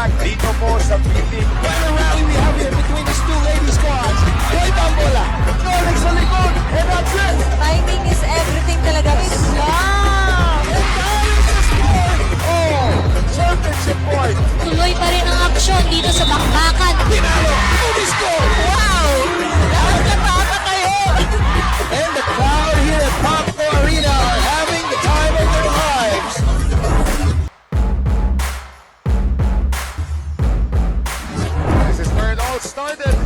attack dito po sa Philippines. What a rally we have here between these two lady squads. Boy Bambola, Nolex sa likod, and that's it. Timing is everything talaga. Wow! And that is the score. Oh, championship point. Tuloy pa rin ang aksyon dito sa bakbakan. Pinalo, movie score. Wow! Nakakatawa kayo. And the crowd here at Popco Arena are having the time of their lives. This is where it all started.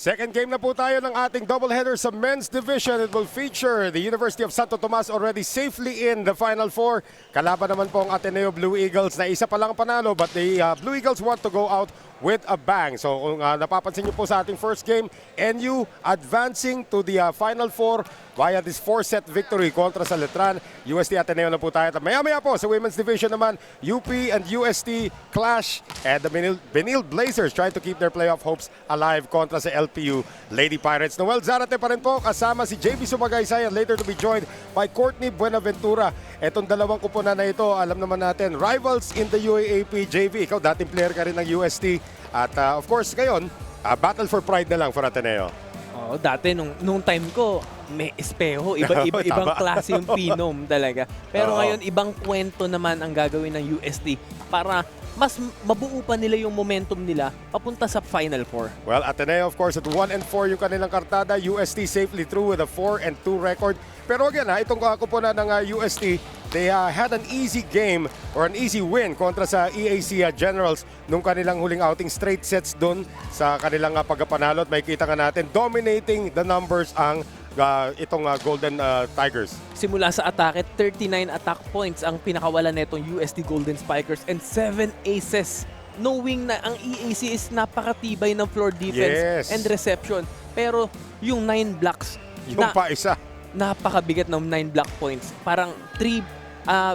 Second game na po tayo ng ating doubleheader sa men's division. It will feature the University of Santo Tomas already safely in the Final Four. Kalaban naman po ang Ateneo Blue Eagles na isa pa lang panalo, but the Blue Eagles want to go out with a bang. So kung napapansin niyo po sa ating first game, NU advancing to the Final Four via this 4-set victory kontra sa Letran. UST Ateneo na po tayo. Maya-maya po sa women's division naman, UP and UST clash, and the Benil Blazers trying to keep their playoff hopes alive kontra sa LPU Lady Pirates. Noel Zarate pa rin po, kasama si JB Sumagaysay, and later to be joined by Courtney Buenaventura. Etong dalawang kupunan na ito, alam naman natin, rivals in the UAAP. JB, ikaw dating player ka rin ng UST. At of course, ngayon, battle for pride na lang for Ateneo. Oo, dati nung time ko, may espeho, ibang klase yung Phenom talaga. Pero ngayon, ibang kwento naman ang gagawin ng UST para mas mabuo pa nila yung momentum nila papunta sa Final Four. Well, Ateneo, of course, at 1-4 yung kanilang kartada. UST safely through with a 4-2 record. Pero again, itong kupunan ng UST, they had an easy game or an easy win kontra sa EAC Generals nung kanilang huling outing. Straight sets doon sa kanilang pagkapanalo. At may kita nga natin, dominating the numbers ang itong Golden Tigers. Simula sa atake, 39 attack points ang pinakawalan netong UST Golden Spikers and 7 aces. Knowing na ang EAC is napakatibay ng floor defense and reception. Pero yung 9 blocks, Yung pa isa. napakabigat ng 9 block points. Parang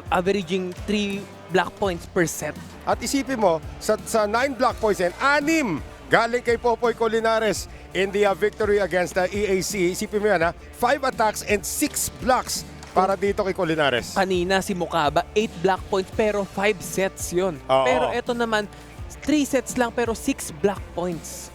averaging 3 block points per set. At isipin mo, sa 9 block points and 6 galing kay Popoy Colinares in the victory against the EAC. Isipin mo yan, 5 attacks and 6 blocks para dito kay Colinares. Kanina si Mukaba, 8 block points pero 5 sets yun. Oo. Pero eto naman, 3 sets lang pero 6 block points.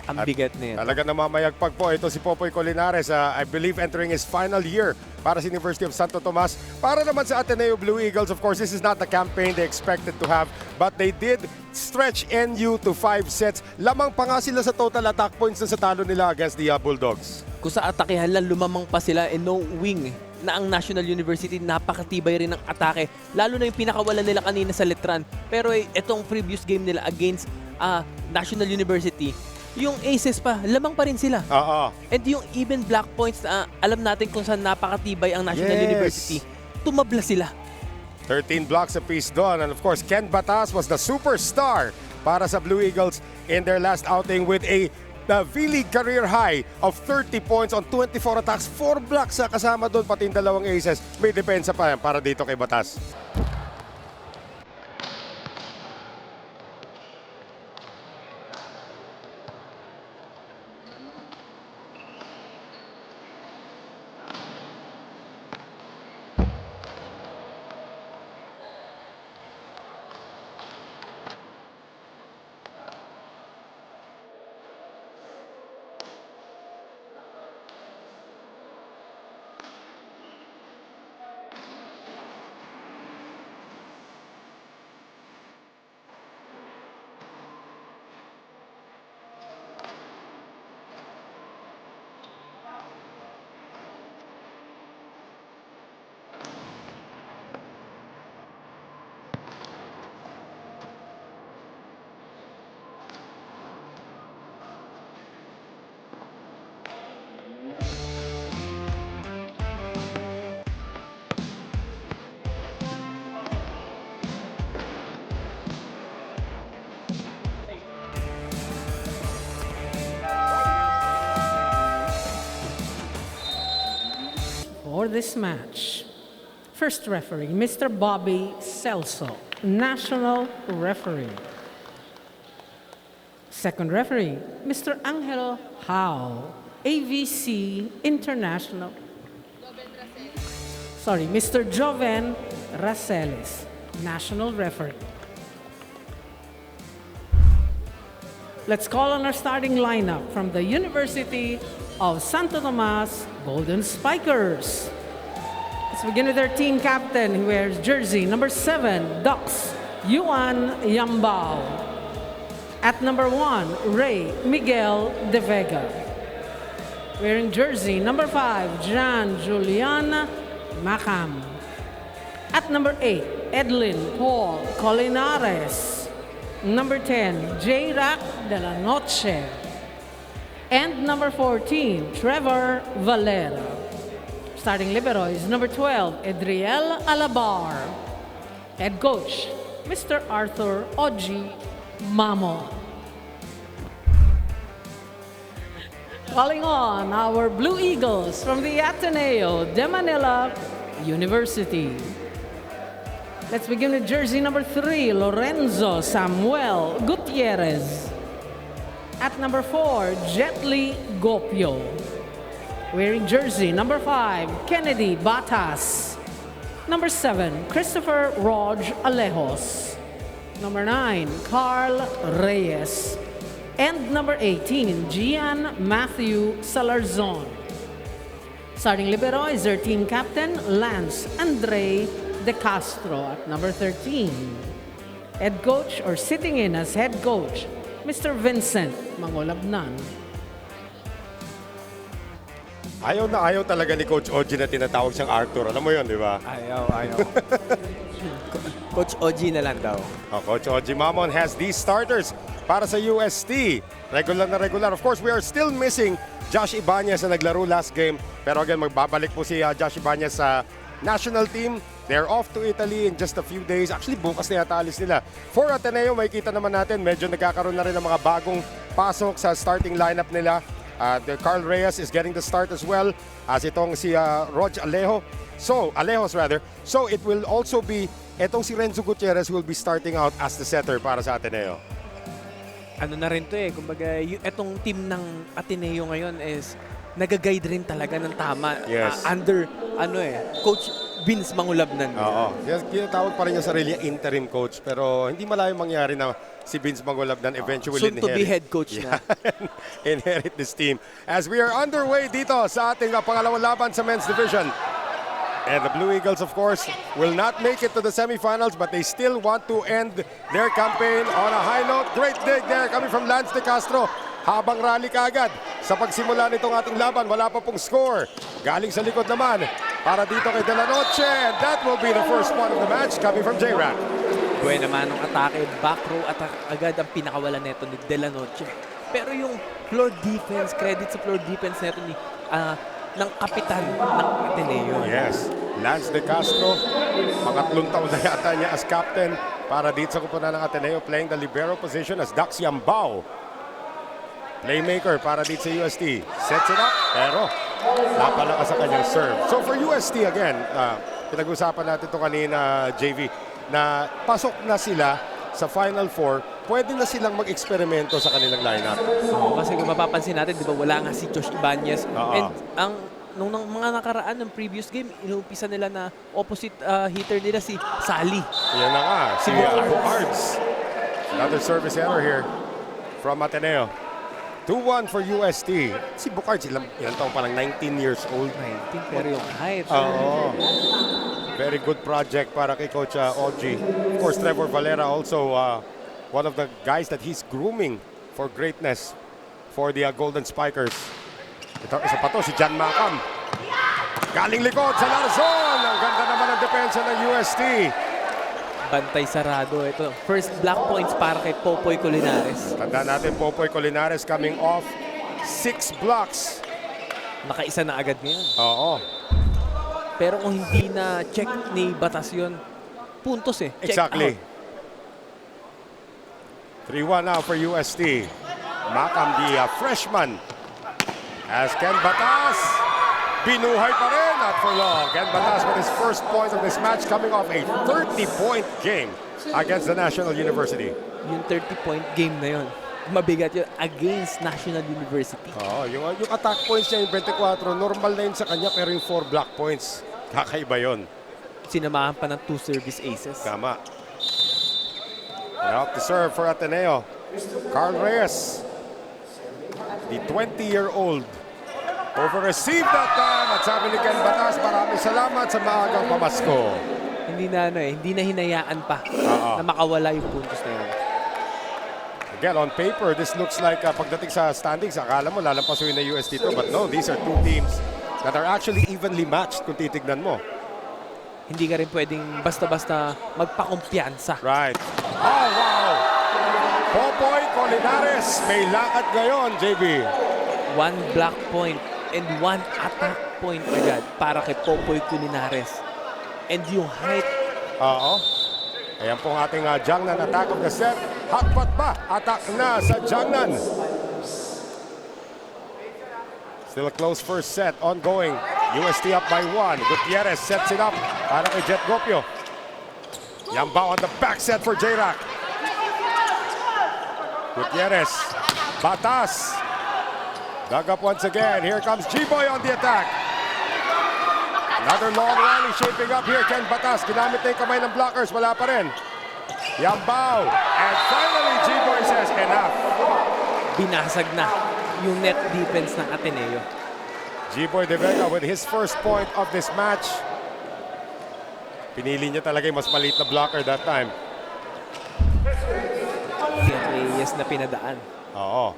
Ang bigat na yan. Talaga namamayagpag po ito si Popoy Colinares. I believe entering his final year para sa University of Santo Tomas. Para naman sa Ateneo Blue Eagles, of course, this is not the campaign they expected to have. But they did stretch NU to 5 sets. Lamang pa nga sila sa total attack points na sa talo nila against the Bulldogs. Kung sa atakehan lang, lumamang pa sila and no wing na ang National University napakatibay rin ng atake. Lalo na yung pinakawalan nila kanina sa Letran. Pero itong previous game nila against National University, yung aces pa, lamang pa rin sila. And yung even block points na alam natin kung saan napakatibay ang National University, tumabla sila. 13 blocks apiece doon. And of course, Ken Batas was the superstar para sa Blue Eagles in their last outing with the V-League career high of 30 points on 24 attacks. 4 blocks kasama doon, pati yung dalawang aces. May depensa pa yan para dito kay Batas. For this match, first referee, Mr. Bobby Celso, National Referee. Second referee, Mr. Angelo Hao, AVC International. Mr. Joven Racelis, national referee. Let's call on our starting lineup from the University of Santo Tomas Golden Spikers. Let's begin with their team captain who wears jersey number 7, Ducks, Yuan Yambao. At number 1, Ray Miguel De Vega. Wearing jersey number 5, Jan Juliana Macam. At number 8, Edlin Paul Colinares. Number 10, J-Rack de la Noche. And number 14, Trevor Valera. Starting liberos, number 12, Edriel Alabar. Head coach, Mr. Arthur Oji Mamo. Calling on our Blue Eagles from the Ateneo de Manila University. Let's begin with jersey number 3, Lorenzo Samuel Gutierrez. At number 4, Jetly Gopio. Wearing jersey number 5, Kennedy Batas. Number 7, Christopher Rog Alejos. Number 9, Carl Reyes. And number 18, Gian Matthew Salarzon. Starting libero is their team captain, Lance Andre De Castro. At number 13, head coach or sitting in as head coach, Mr. Vincent Mangolabnan. Ayaw na ayaw talaga ni Coach Oji na tinatawag siyang Arthur. Alam mo yun, di ba? Ayaw. Coach OG na lang daw. Coach Oji Mamon has these starters para sa UST. Regular na regular. Of course, we are still missing Josh Ibanez na naglaro last game. Pero again, magbabalik po si Josh Ibanez sa national team. They're off to Italy in just a few days. Actually, bukas na yata alis nila. For Ateneo, makikita naman natin, medyo nagkakaroon na rin ng mga bagong pasok sa starting lineup nila. Carl Reyes is getting the start as well as itong si Rog Alejos. So it will also be itong si Renzo Gutierrez will be starting out as the setter para sa Ateneo. Ano na rin to eh, kumbaga etong team ng Ateneo ngayon is nag-guide rin talaga ng tama. Yes. Under Coach Vince Mangolabnan. Oo. Tinatawag pa rin yung sarili niya interim coach pero hindi malayo mangyari na si Vince Mangolabnan eventually Soon to be head coach na. inherit this team. As we are underway dito sa ating pangalawang laban sa men's division. And the Blue Eagles, of course, will not make it to the semifinals, but they still want to end their campaign on a high note. Great dig there coming from Lance De Castro. Habang rally kaagad sa pagsimula nitong ating laban, wala pa pong score. Galing sa likod naman para dito kay De La Noche. And that will be the first one of the match coming from J-Rack. Buhay naman ng atake, back row attack agad ang pinakawalan neto ni De La Noche. Pero yung floor defense, credit sa floor defense neto ni ng kapitan ng Ateneo. Yes, Lance De Castro, pangatlong taon na yata niya as captain para dito sa kupunan ng Ateneo, playing the libero position as Dax Yambao. Playmaker para dito sa UST. Sets it up, pero napalakas sa kanyang serve. So for UST again, pinag-usapan natin ito kanina, JV, na pasok na sila sa Final Four, pwede na silang mag-eksperimento sa kanilang lineup. Kasi kung mapapansin natin, di ba, wala nga si Josh Ibanez. And nung mga nakaraan ng previous game, inumpisa nila na opposite hitter nila si Sally. Yan na nga, si Bucards. Another service error here from Ateneo. 2-1 for UST. Si Bucards, ilang taong pa lang, 19 years old. 19, pero yung height. Oo. Very good project para kay Coach Oji. Of course, Trevor Valera also one of the guys that he's grooming for greatness for the Golden Spikers. Ito, isa pa to, si Jan Macam. Galing likod sa Larzon. Ang ganda naman ng depensa ng UST. Bantay sarado ito. First black points para kay Popoy Colinares. Tanda natin, Popoy Colinares coming off 6 blocks. Nakaisa na agad ngayon. Oo. Pero kung hindi na check ni Batas yun, puntos eh. Check Exactly. out. 3-1 now for UST. Macam, the freshman. As Ken Batas, binuhay pa rin, not for long. Ken Batas with his first point of this match coming off a 30-point game against the National University. Yung 30-point game na yun, mabigat yun against National University. Oh, yung attack points niya yung 24, normal na yun sa kanya pero yung 4 block points Kakaiba yun. Sinamahan pa ng 2 service aces. Tama. And out to serve for Ateneo. Carl Reyes. The 20-year-old. Over-received that time. At sabi ni Ken Batas, maraming salamat sa maagang pamasko. Hindi na hindi na hinayaan pa na makawala yung puntos na yun. Again, on paper, this looks like pagdating sa standings, akala mo lalampasuin na US dito. But no, these are two teams that are actually evenly matched kung titignan mo. Hindi ka rin pwedeng basta-basta magpakumpiyansa. Right. Oh, wow! Popoy Colinares may lakad ngayon, JB. 1 block point and 1 attack point agad para kay Popoy Culinares. And yung height, Oo. Ayan pong ating Jiangnan attack of the set. Hotpot ba? Attack na sa Jiangnan. Still a close first set. Ongoing. UST up by 1. Gutierrez sets it up para kay Jet Gopio. Yamba on the back set for J-Rock. Gutierrez. Batas. Dug up once again. Here comes G-Boy on the attack. Another long rally shaping up here. Ken Batas. Ginamit na yung kamay ng blockers. Wala pa rin. Yambao. And finally, G-Boy says enough. binasag na yung net defense ng Ateneo. G-Boy De Vega with his first point of this match. Pinili niya talaga yung mas maliit na blocker that time. Si Reyes na pinadaan. Oo.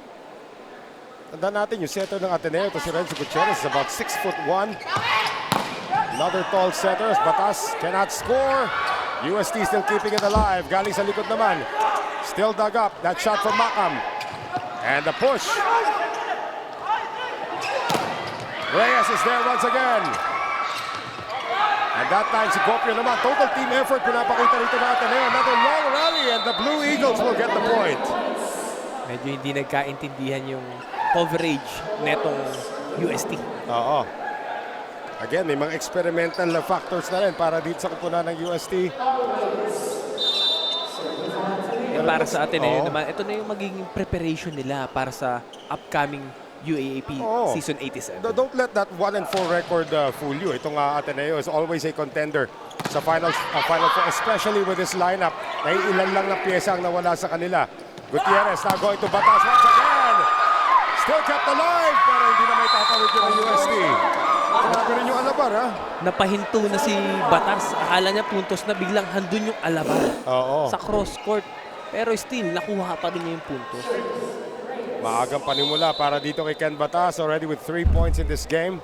Tandaan natin yung setter ng Ateneo, to si Renzo Gutierrez, is about 6'1". Another tall setter. Batas cannot score. UST still keeping it alive. Galing sa likod naman. Still dug up. That shot from Macam. And the push. Reyes is there once again. And that time si Gopio naman. Total team effort pinapakita rito ng Ateneo. Another long rally and the Blue Eagles will get the point. Medyo hindi nagkaintindihan yung coverage netong UST. Oo. Again, may mga experimental na factors na rin para dito sa kupunan ng UST. Eh, para sa Ateneo Oo. naman, ito na yung magiging preparation nila para sa upcoming UAAP Oo. Season 87. Don't let that 1-4 record fool you. Itong Ateneo is always a contender sa Final Four, especially with this lineup. Naiilan lang na pyesa ang nawala sa kanila. Gutierrez now going to Batas once again. Still kept alive, pero hindi na may tatawid yung UST. Grabe rin yung Alabar, ha? Napahinto na si Batas. Akala niya puntos na, biglang handun yung Alabar Oo. sa cross court. Pero still, nakuha pa rin niya yung puntos. Maagang panimula para dito kay Ken Batas, already with 3 points in this game.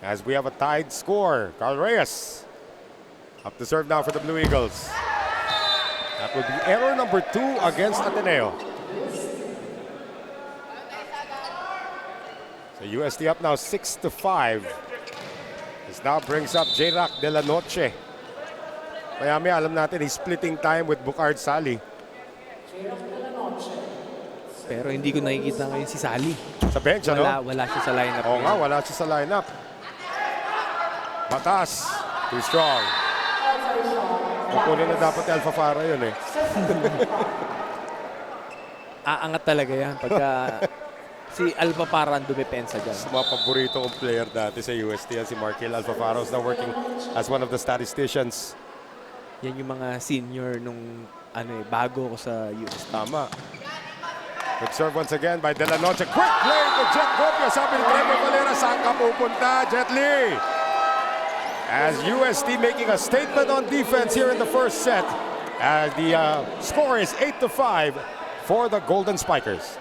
As we have a tied score. Carl Reyes up to serve now for the Blue Eagles. That would be error number 2 against Ateneo. So UST up now 6-5. This now brings up J-Rock de la Noche. Maya-maya alam natin he's splitting time with Bucard Sali. Pero hindi ko nakikita ngayon si Sally. Sa bench, ano? Wala siya sa lineup. Oo nga, ngayon. wala siya sa lineup. Batas, too strong. Kukunin na dapat ni Alfafara yun eh. Aangat talaga yan pagka si Alpapara ang dumepensa dyan. Sa mga paborito kong player dati sa UST, yan si Markel Alfafara, who's now working as one of the statisticians. Yan yung mga senior nung bago ko sa UST. Tama. Good serve once again by De La Noche. Quick play to Jet Gopio. Sabi ni Trevor Valera, saan ka pupunta, Jet Lee? As UST making a statement on defense here in the first set. As the score is 8-5 for the Golden Spikers.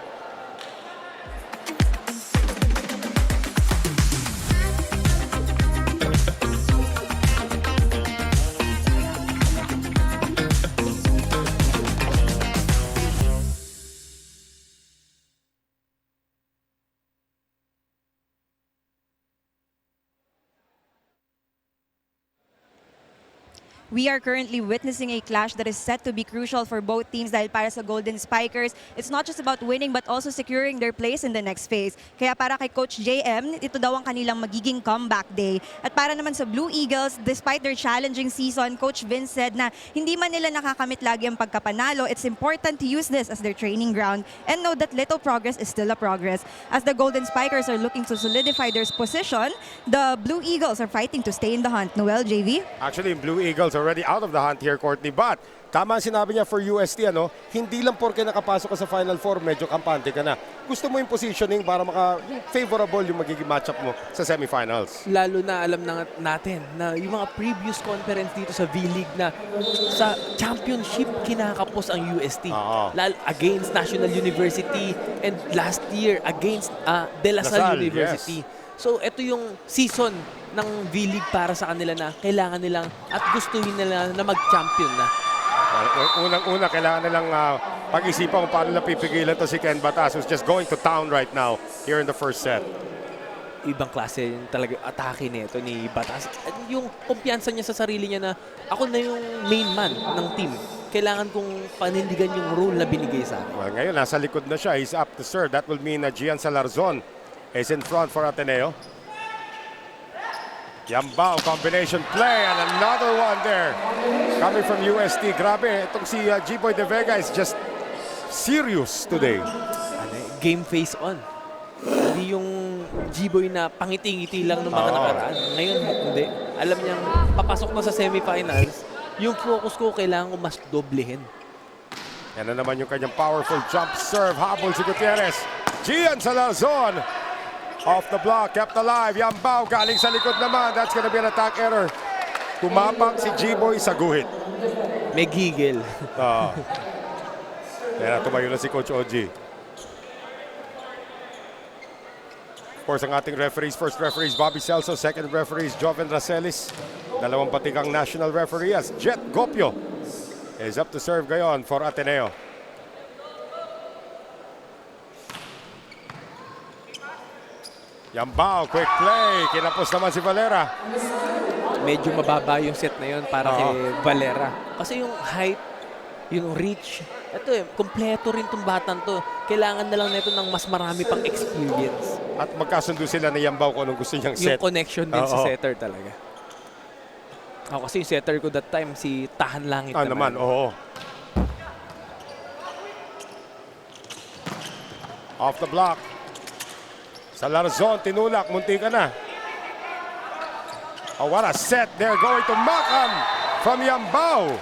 we are currently witnessing a clash that is set to be crucial for both teams dahil para sa Golden Spikers, it's not just about winning but also securing their place in the next phase. Kaya para kay Coach JM, ito daw ang kanilang magiging comeback day. At para naman sa Blue Eagles, despite their challenging season, Coach Vince said na hindi man nila nakakamit lagi ang pagkapanalo, it's important to use this as their training ground and know that little progress is still a progress. As the Golden Spikers are looking to solidify their position, the Blue Eagles are fighting to stay in the hunt. Noel, JV? Actually, yung Blue Eagles already out of the hunt here, Courtney. But, tama ang sinabi niya for UST, ano? Hindi lang porke nakapasok ka sa Final Four, medyo kampante ka na. Gusto mo yung positioning para favorable yung magiging matchup mo sa semifinals. Lalo na alam na natin na yung mga previous conference dito sa V-League na sa championship kinakapos ang UST. Against National University and last year against De La Salle University. Yes. So ito yung season ng V-League para sa kanila na kailangan nilang at gustuhin nila na mag-champion na. Unang-una, kailangan nilang pag-isipan kung paano napipigilan to si Ken Batas, who's just going to town right now here in the first set. Ibang klase yung talaga atake nito ni Batas. At yung kumpiyansa niya sa sarili niya na ako na yung main man ng team. Kailangan kong panindigan yung role na binigay sa akin. Well, ngayon, nasa likod na siya. He's up to serve. That will mean na Gian Salarzon is in front for Ateneo. Yambao, combination play, and another one there. Coming from UST. Grabe, itong si G-Boy De Vega is just serious today. Game face on. Hindi yung G-Boy na pangiti-ngiti lang ng mga nakaraan. Ngayon, hindi. Alam niyang papasok na sa semifinals, yung focus ko kailangan ko mas doblehin. Yan na naman yung kanyang powerful jump serve. Habol si Gutierrez. Gian Salarzon. Off the block, kept alive. Yambao galing sa likod naman. That's gonna be an attack error. Tumapak si G-Boy sa guhit. May gigil. Kaya tumayo na si Coach OG. Of course, ang ating referees, first referee is Bobby Celso, second referee is Joven Racelis. Dalawang patikang national referee as Jet Gopio is up to serve gayon for Ateneo. Yambao, quick play. Kinapos naman si Valera. Medyo mababa yung set na yun para kay Valera. Kasi yung height, yung reach, ito kompleto rin itong batang to. Kailangan na lang nito ng mas marami pang experience. At magkasundo sila ni Yambao kung anong gusto niyang set. Yung connection din sa setter talaga. Kasi yung setter ko that time, si Tahan Langit naman. Oo. Off the block. Salarzon, tinulak, munti ka na. Oh, what a set. They're going to Makam from Yambao.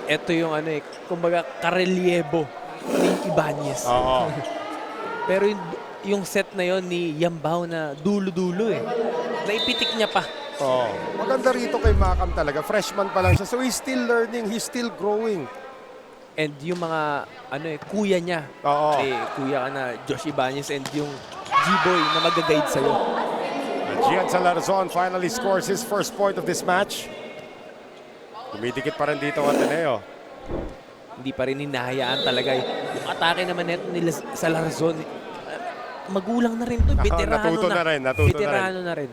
Ito yung kumbaga karelyebo ni Ibanez. Pero yung set na yon ni Yambao na dulo-dulo naipitik niya pa. Maganda rito kay Makam talaga. Freshman pa lang siya. So he's still learning, he's still growing. And yung mga kuya niya. Kuya ka na Josh Ibanez and yung G-Boy na mag-guide sa'yo. Gian Salarzon finally scores his first point of this match. Dumidikit pa rin dito ang Ateneo. Hindi pa rin hinahayaan talaga. Yung atake naman nila Salarzon, magulang na rin to. Veterano Natuto na rin.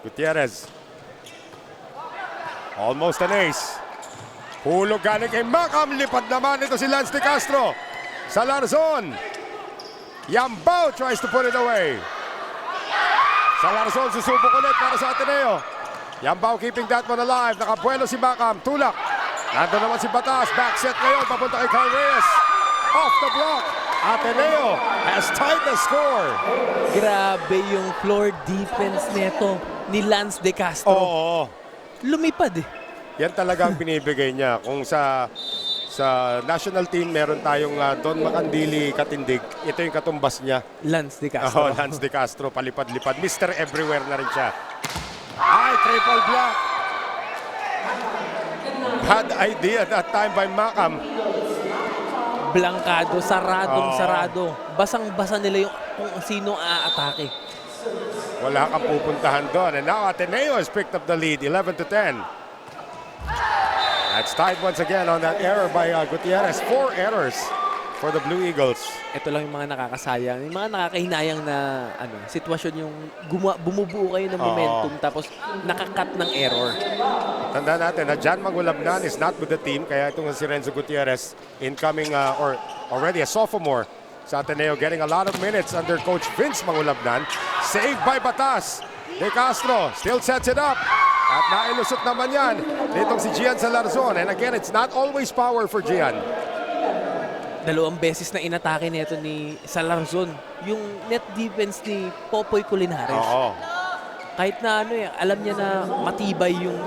Gutierrez. Almost an ace. Hulog galing kay Makam. Lipad naman ito si Lance De Castro. Salarzon. Yambao tries to put it away. Salarzon susubok ulit para sa Ateneo. Yambao keeping that one alive. Nakabuelo si Makam. Tulak. Nandun naman si Batas. Back set ngayon. Papunta kay Carl Reyes. Off the block. Ateneo has tied the score. Grabe yung floor defense neto ni Lance De Castro. Lumipad Yan talaga ang binibigay niya. Kung sa national team, meron tayong Don Macandili katindig. Ito yung katumbas niya. Lance De Castro. Lance De Castro, palipad-lipad. Mr. Everywhere na rin siya. Triple block. Bad idea that time by Makam. Blankado, sarado. Basang-basa nila yung kung sino aatake. Wala kang pupuntahan doon. And now Ateneo has picked up the lead, 11-10. That's tied once again on that error by Gutierrez. 4 errors for the Blue Eagles. Ito lang yung mga nakakasayang, yung mga nakakahinayang na sitwasyon yung bumubuo kayo ng momentum tapos nakakat ng error. Tandaan natin na Jan Mangulabnan is not with the team, kaya itong si Renzo Gutierrez, incoming or already a sophomore sa Ateneo, getting a lot of minutes under Coach Vince Mangulabnan. Saved by Batas. De Castro still sets it up. At nailusot naman yan ditong si Gian Salarzon. And again, it's not always power for Gian. Dalawang beses na inatake nito ni Salarzon yung net defense ni Popoy Colinares. Oo. Kahit na alam niya na matibay yung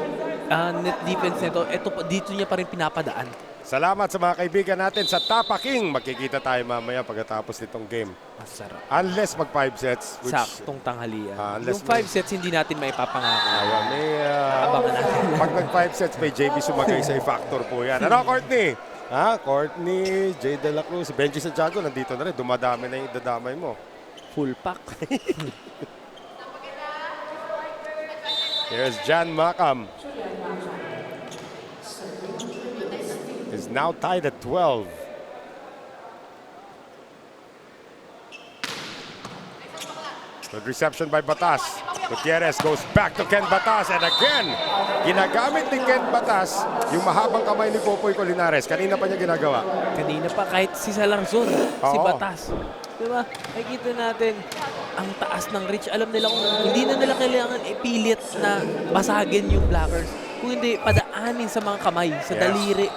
net defense nito, dito niya pa rin pinapadaan. Salamat sa mga kaibigan natin sa Tapaking. Magkikita tayo mamaya pagkatapos nitong game. Masarap. Unless mag 5 sets. Which, Saktong tanghalian. unless Yung 5 sets hindi natin maipapangako. may, Abangan natin. pag nag 5 sets, may JB Sumagay sa factor po yan. Ano, Courtney? Courtney, Jay De La Cruz, si Benji Santiago, nandito na rin. Dumadami na yung dadamay mo. Full pack. Here's Jan Makam. Is now tied at 12. Good reception by Batas. Gutierrez goes back to Ken Batas, and again, ginagamit ni Ken Batas yung mahabang kamay ni Popoy Colinares. Kanina pa niya ginagawa. Kanina pa kahit si Salarzon, si Oo. Batas. Diba? Nakikita natin ang taas ng reach. Alam nila kung hindi na nila kailangan ipilit na basagin yung blockers. Kung hindi, padaanin sa mga kamay, sa Yes. daliri.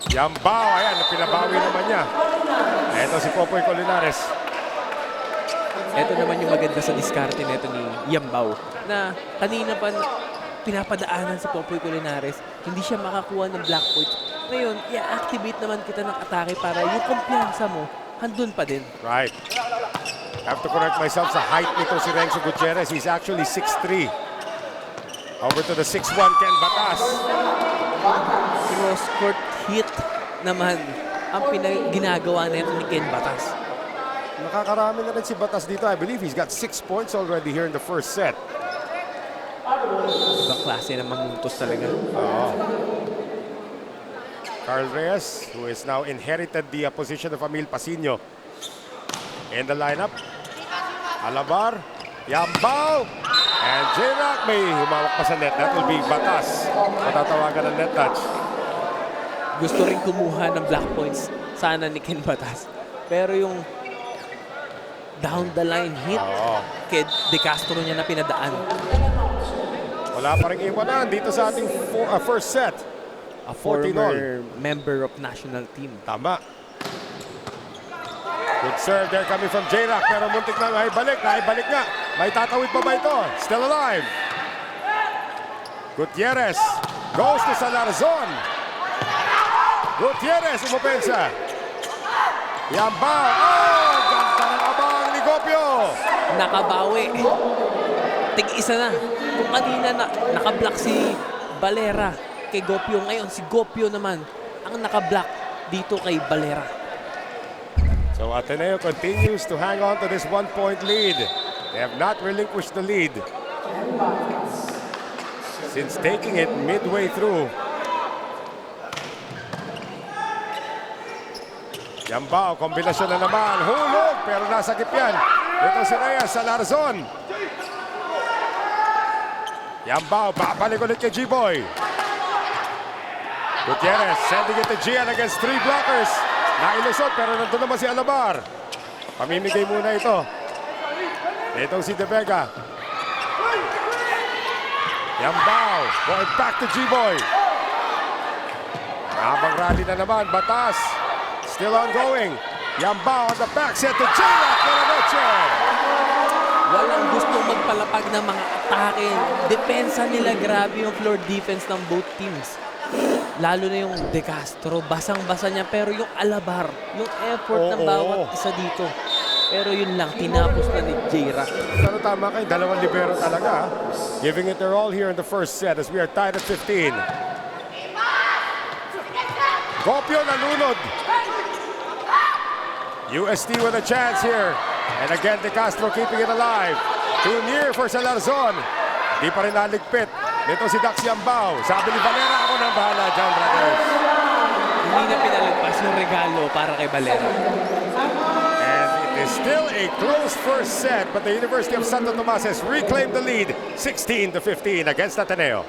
Yambao, ayan, pinabawi naman niya. Ito si Popoy Colinares. Ito naman yung maganda sa diskarte nito ni Yambao na kanina pa pinapadaanan si Popoy Colinares, hindi siya makakuha ng black point. Ngayon, i-activate naman kita ng atake para yung kumpiyansa mo, handun pa din. Right. Have to correct myself sa height nito si Renzo Gutierrez. He's actually 6'3". Over to the 6'1" Ken Batas. Cross-court hit naman ang ginagawa nito ni Ken Batas. Nakakarami na rin si Batas dito. I believe he's got 6 points already here in the first set. Ibang klase na mamuntos talaga. Carl Reyes, who is now inherited the position of Emil Pasino. In the lineup, Alabar, Yambao, and J-Rock may humawak pa sa net. That will be Batas. Matatawagan ng net touch. Gusto rin kumuha ng black points sana ni Ken Batas. Pero yung down the line hit kay De Castro niya na pinadaan. Wala pa rin iwanan dito sa ating first set. A 14 former member of national team. Tama. Good serve there coming from J-Rock, pero muntik na naibalik nga. May tatawid pa ba ito? Still alive. Gutierrez goes to Salarzon. Gutierrez umupensa. Yambao. Oh, ganda ng abang ni Gopio. Nakabawi. Tig-isa na. Kung kanina nakablock si Valera kay Gopio, ngayon si Gopio naman ang nakablock dito kay Valera. So Ateneo continues to hang on to this 1-point lead. They have not relinquished the lead since taking it midway through. Yambao, kombinasyon na naman. Hulog, pero nasakip yan. Ito si Reyes, Salarzon. Yambao, babalik ulit kay G-Boy. Gutierrez sending it to Gian against 3 blockers. Nailusot, pero nandun naman si Alabar. Pamimigay muna ito. Itong si De Vega. Yambao, going back to G-Boy. Habang rally na naman, Batas. Still ongoing. Yambao on the back set to J-Rock. Walang gustong magpalapag ng mga atake. Depensa nila, grabe yung floor defense ng both teams. Lalo na yung De Castro, basang-basa niya. Pero yung Alabar, yung effort ng bawat isa dito. Pero yun lang, tinapos na ni J-Rock. Pero tama kayo, dalawang libero talaga. Giving it their all here in the first set as we are tied at 15. Gopio nalunod. UST with a chance here. And again, De Castro keeping it alive. Too near for Salarzon. Di pa rin naligpit. Dito si Dax Yambao. Sabi ni Valera, ako nang bahala dyan, brothers. Hindi na pinalagpas yung regalo para kay Valera. And it is still a close first set, but the University of Santo Tomas has reclaimed the lead 16-15 against Ateneo.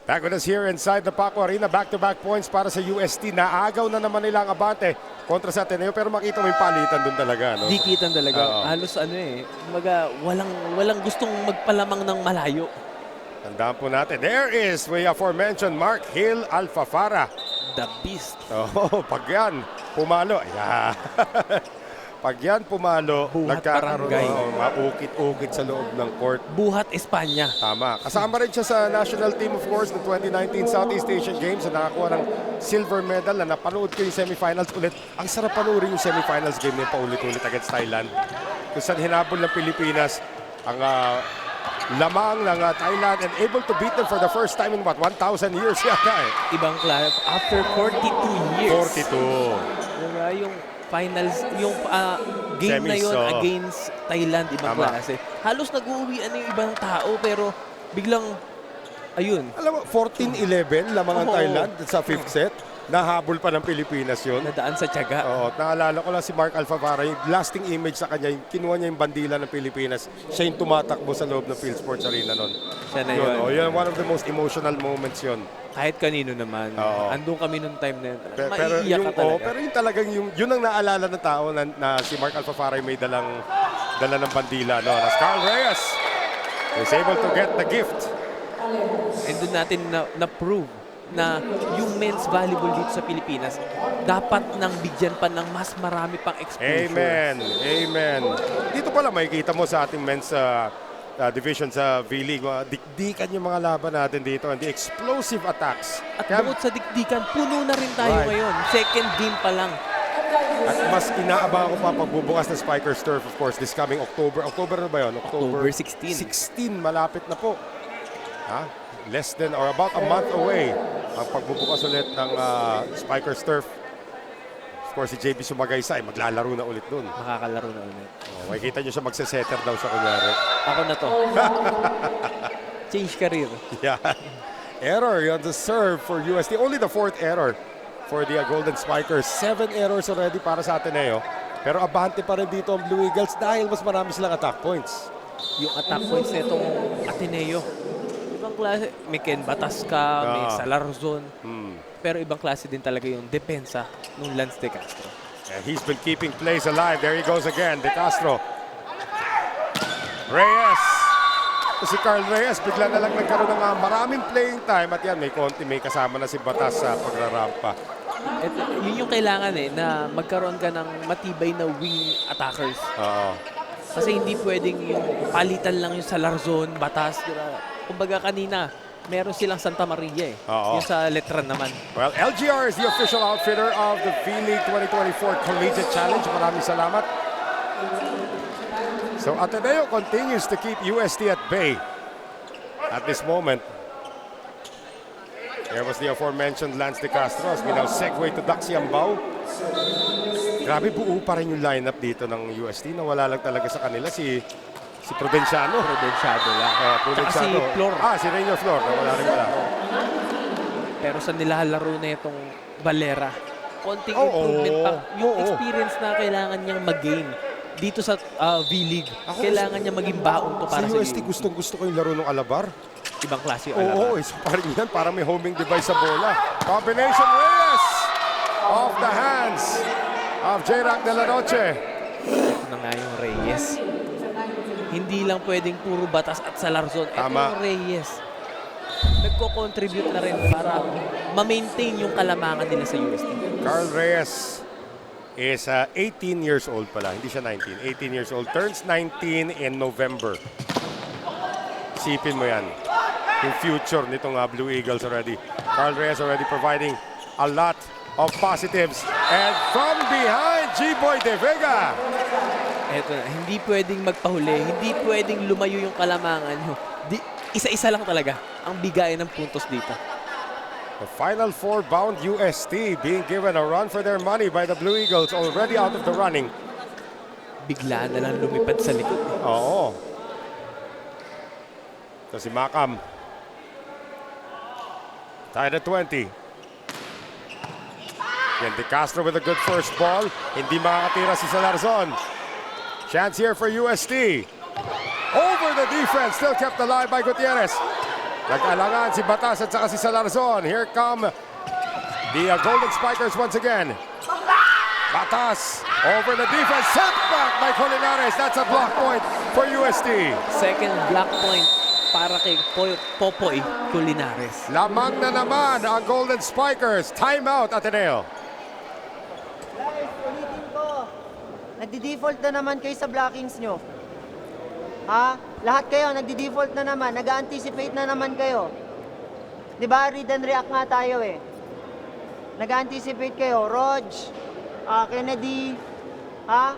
Back with us here inside the Paco Arena. Back-to-back points para sa UST. Naagaw na naman nila ang abante kontra sa Ateneo. Pero makita mo yung palitan doon talaga. No? Dikitan talaga. Oo. Halos walang gustong magpalamang ng malayo. Tandaan po natin. There is the aforementioned Mark Hill Alfafara. The Beast. Oh, pag yan, pumalo. Yeah. Pag yan pumalo, Buhat nagkakaroon barangay. maukit-ukit sa loob ng court. Buhat Espanya. Tama. Kasama rin siya sa national team of course ng 2019 Southeast Asian Games na nakakuha ng silver medal na napanood ko yung semifinals ulit. Ang sarap panoorin yung semifinals game niya paulit-ulit against Thailand. Kung saan hinabol ng Pilipinas ang lamang ng Thailand and able to beat them for the first time in 1,000 years yata eh. Ibang klase. After 42 years. 42. Diba, yung finals, yung game na Semis, yun oo. against Thailand, ibang Tama. klase. Halos nag-uwian yung ibang tao pero biglang, ayun, Alam mo, 14-11 lamang ang Oo. Thailand sa fifth set. Nahabol pa ng Pilipinas yun. nadaan sa tiyaga. Oo, naalala ko lang si Mark Alfavara, yung lasting image sa kanya, yung kinuha niya yung bandila ng Pilipinas, siya yung tumatakbo sa loob ng Field Sports Arena nun. Siya na yun. Yun, one of the most emotional moments yun. Kahit kanino naman. Oo. Andun kami nung time na yun. Pero Maiiyak yung, ka talaga. pero yung talagang, yun ang naalala ng tao na si Mark Alfavara may dala ng bandila. No? As Carl Reyes is able to get the gift. And doon natin na-prove na yung men's volleyball dito sa Pilipinas dapat nang bigyan pa ng mas marami pang exposure. Amen. Amen. Dito pala makikita mo sa ating men's division sa V-League. Dikdikan yung mga laban natin dito and the explosive attacks. At Kaya- bukod sa dikdikan, puno na rin tayo Right. ngayon. Second game pa lang. At mas inaabangan ko pa pagbubukas ng Spikers Turf, of course, this coming October. October na ba yun? October 16. 16, malapit na po. Less than or about a month away ang pagbubukas ulit ng Spikers Turf. Of course, si JB Sumagaysay maglalaro na ulit dun. Makakalaro na ulit. Makikita nyo siya magse-setter daw sa kunyari. Ako na to. Change career. Yeah. Error on the serve for UST. Only the fourth error for the Golden Spikers. 7 errors already para sa Ateneo. Pero abante pa rin dito ang Blue Eagles dahil mas marami silang attack points. Yung attack points nitong Ateneo. Ibang klase. May Ken Batasca, may Salarzon. Pero ibang klase din talaga yung depensa ng Lance De Castro. And he's been keeping plays alive. There he goes again, De Castro. Reyes. Si Carl Reyes, bigla na lang nagkaroon ng maraming playing time. At yan, may kasama na si Batas sa pagrarampa. Yun yung kailangan na magkaroon ka ng matibay na wing attackers. Oo. Kasi hindi pwedeng yung palitan lang yung Salarzon, Batas. Diba? Kumbaga kanina, meron silang Santa Maria Oo. Yung sa Letran naman. Well, LGR is the official outfitter of the V-League 2024 Collegiate Challenge. Maraming salamat. So Ateneo continues to keep UST at bay at this moment. There was the aforementioned Lance De Castro as we now segue to Daxi Ambao. Grabe, buo pa rin yung lineup dito ng UST. Nawala lang talaga sa kanila si Provinciano. Provinciado lang. Tsaka si Provinciano. Flor. Si Rainier Flor. Nawala rin pala. Pero sa nilalaro na itong Valera, konting Oo. improvement pa. Yung Oo. experience na kailangan niyang mag-gain dito sa V-League. Ako, Kailangan niya maging baon to para Sa sa UST, gustong-gusto ko yung laro ng Alabar. ibang klase yung Oo, Alabar. isa pa rin yan. Parang may homing device sa bola. Combination Reyes off the hands of J-Rack de la Noche. Ito na nga yung Reyes. Hindi lang pwedeng puro Batas at Salarzon. Ito Tama. yung Reyes. Nagko-contribute na rin para ma-maintain yung kalamangan nila sa UST. Carl Reyes is 18 years old pala. Hindi siya 19. 18 years old. Turns 19 in November. Isipin mo yan. Yung future nitong Blue Eagles already. Carl Reyes already providing a lot of positives. And from behind, G-Boy De Vega. Eto na, hindi pwedeng magpahuli, hindi pwedeng lumayo yung kalamangan nyo. Isa-isa lang talaga ang bigayan ng puntos dito. The final four bound UST being given a run for their money by the Blue Eagles, already out of the running. Biglaan na lang lumipad sa likod. Oo. Ito si Macam. Tied at 20. Yan, De Castro with a good first ball. Hindi makakatira si Salarzon. Chance here for UST. Over the defense, still kept alive by Gutierrez. Nag-alangan si Batas at saka si Salarzon. Here come the Golden Spikers once again. Batas over the defense, set back by Colinares. That's a block point for UST. Second block point para kay Popoy Colinares. Lamang na naman ang Golden Spikers. Timeout, Ateneo. Guys, ulitin ko. Nagdi-default na naman kayo sa blockings nyo. Ha? Lahat kayo, nagdi-default na naman. Nag-anticipate na naman kayo. Di ba? Read and react nga tayo eh. Nag-anticipate kayo. Rog, Kennedy, ha?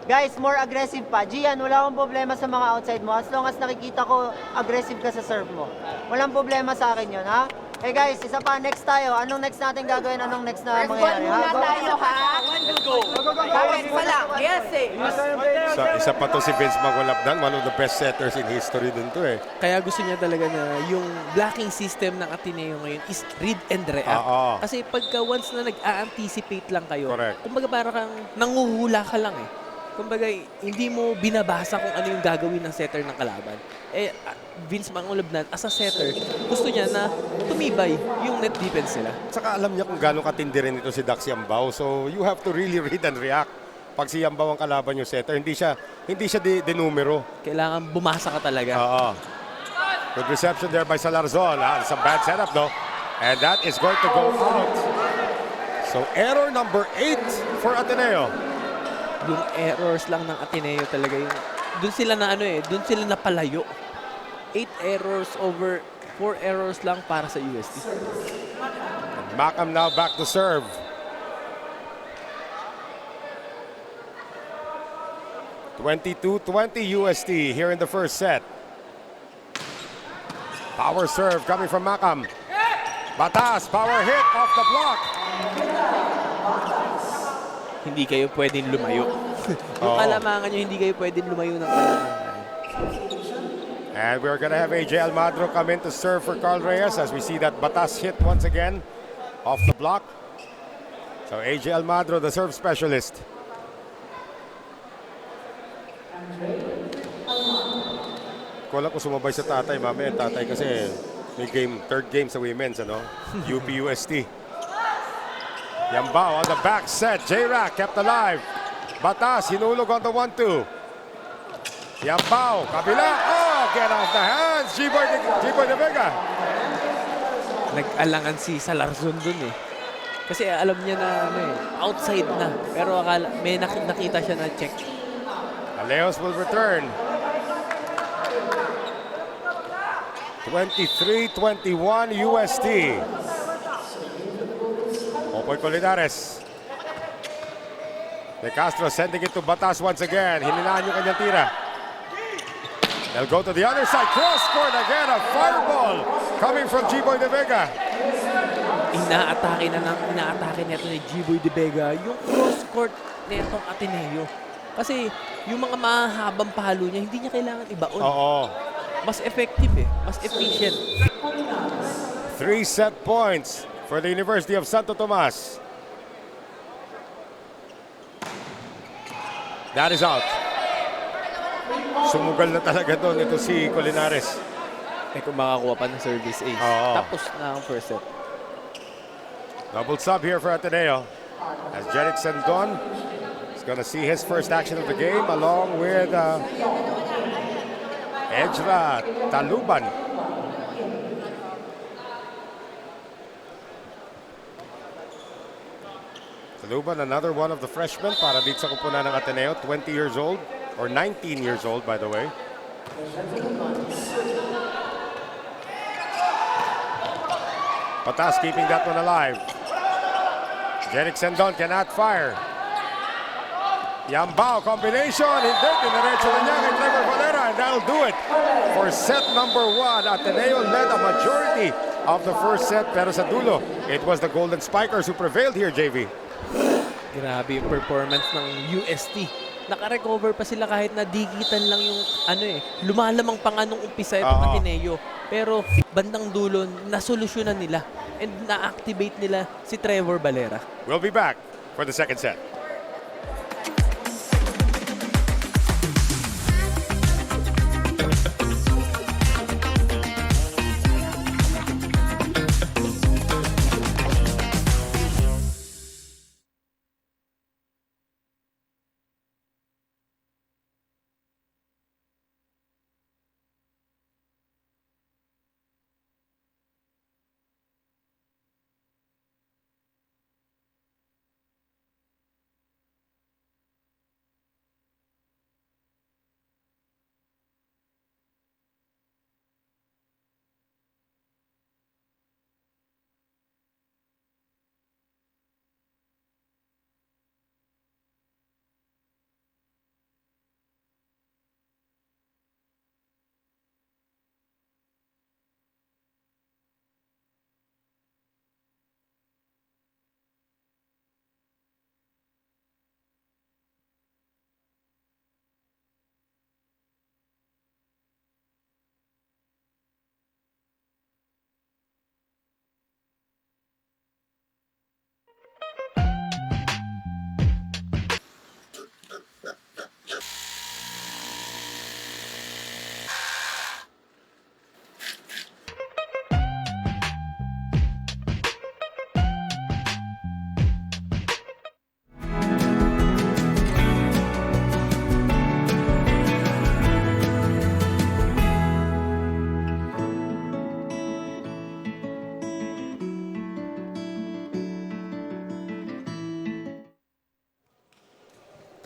Guys, more aggressive pa. Gian, wala akong problema sa mga outside mo. As long as nakikita ko, aggressive ka sa serve mo. Walang problema sa akin yun, ha? Hey guys, isa pa, next tayo. Anong next natin gagawin? Anong next na mangyayari? Ha? So, isa pa to si Vince Magulapdan, one of the best setters in history dun to eh. Kaya gusto niya talaga na yung blocking system ng Ateneo ngayon is read and react. Oo. Kasi pagka once na nag-a-anticipate lang kayo, Correct. kumbaga parang kang nanguhula ka lang eh. Kumbaga, hindi mo binabasa kung ano yung gagawin ng setter ng kalaban. Vince Mangulabnan, as a setter, gusto niya na tumibay yung net defense nila. Saka alam niya kung gaano katindi rin ito si Dax Yambao. So you have to really read and react. Pag si Yambao ang kalaban yung setter, hindi siya dinumero. Kailangan bumasa ka talaga. Oo. Good reception there by Salarzon. It's a bad setup though. And that is going to go out. So error number 8 for Ateneo. Yung errors lang ng Ateneo talaga yung doon sila na doon sila napalayo. 8 errors over 4 errors lang para sa UST. Macam now back to serve. (22-20) UST here in the first set. Power serve coming from Macam. Batas, power hit off the block. Hindi kayo pwedeng lumayo. Yung kalamangan nyo, hindi kayo pwedeng lumayo ng kalamangan. And we're going to have AJ Almadro come in to serve for Carl Reyes as we see that Batas hit once again off the block. So AJ Almadro, the serve specialist. Kulang ko sumabay sa tatay, mami. Tatay kasi may third game sa women's, UP UST. Yambao on the back set. J-Rack kept alive. Batas, hinulog on the 1-2. Yambao, kabila. Oh, get off the hands. G-Boy De Vega. Nag-alangan si Salarzon dun eh. Kasi alam niya na outside na. Pero akala, may nakita siya na check. Aleos will return. 23-21 UST. Popoy Colinares. De Castro sending it to Batas once again. Hininaan yung kanyang tira. They'll go to the other side. Cross court again. A fireball coming from G-Boy De Vega. Inaatake nito ni G-Boy De Vega yung cross court netong Ateneo. Kasi yung mga mahabang palo niya, hindi niya kailangan ibaon. Oo. Mas effective mas efficient. 3 set points for the University of Santo Tomas. That is out. Sumugal na talaga doon ito si Colinares. Kung makakuha pa ng service ace. Oo. Tapos na ang first set. Double sub here for Ateneo. As Jerick Sendon is going to see his first action of the game along with Ejra Taluban. Taluban, another one of the freshmen para dito sa kupunan ng Ateneo. 20 years old, or 19 years old by the way. Batas keeping that one alive. Jeric Sendon cannot fire. Yambao combination, hindi, dinaretso na niya kay Trevor Valera, and that'll do it for set number 1. Ateneo led a majority of the first set, pero sa dulo, it was the Golden Spikers who prevailed here, JV. Grabe yung performance ng UST. Naka-recover pa sila kahit na digitan lang yung lumalamang pa nga nung umpisa itong Ateneo. Pero bandang dulo, nasolusyonan nila and na-activate nila si Trevor Valera. We'll be back for the second set.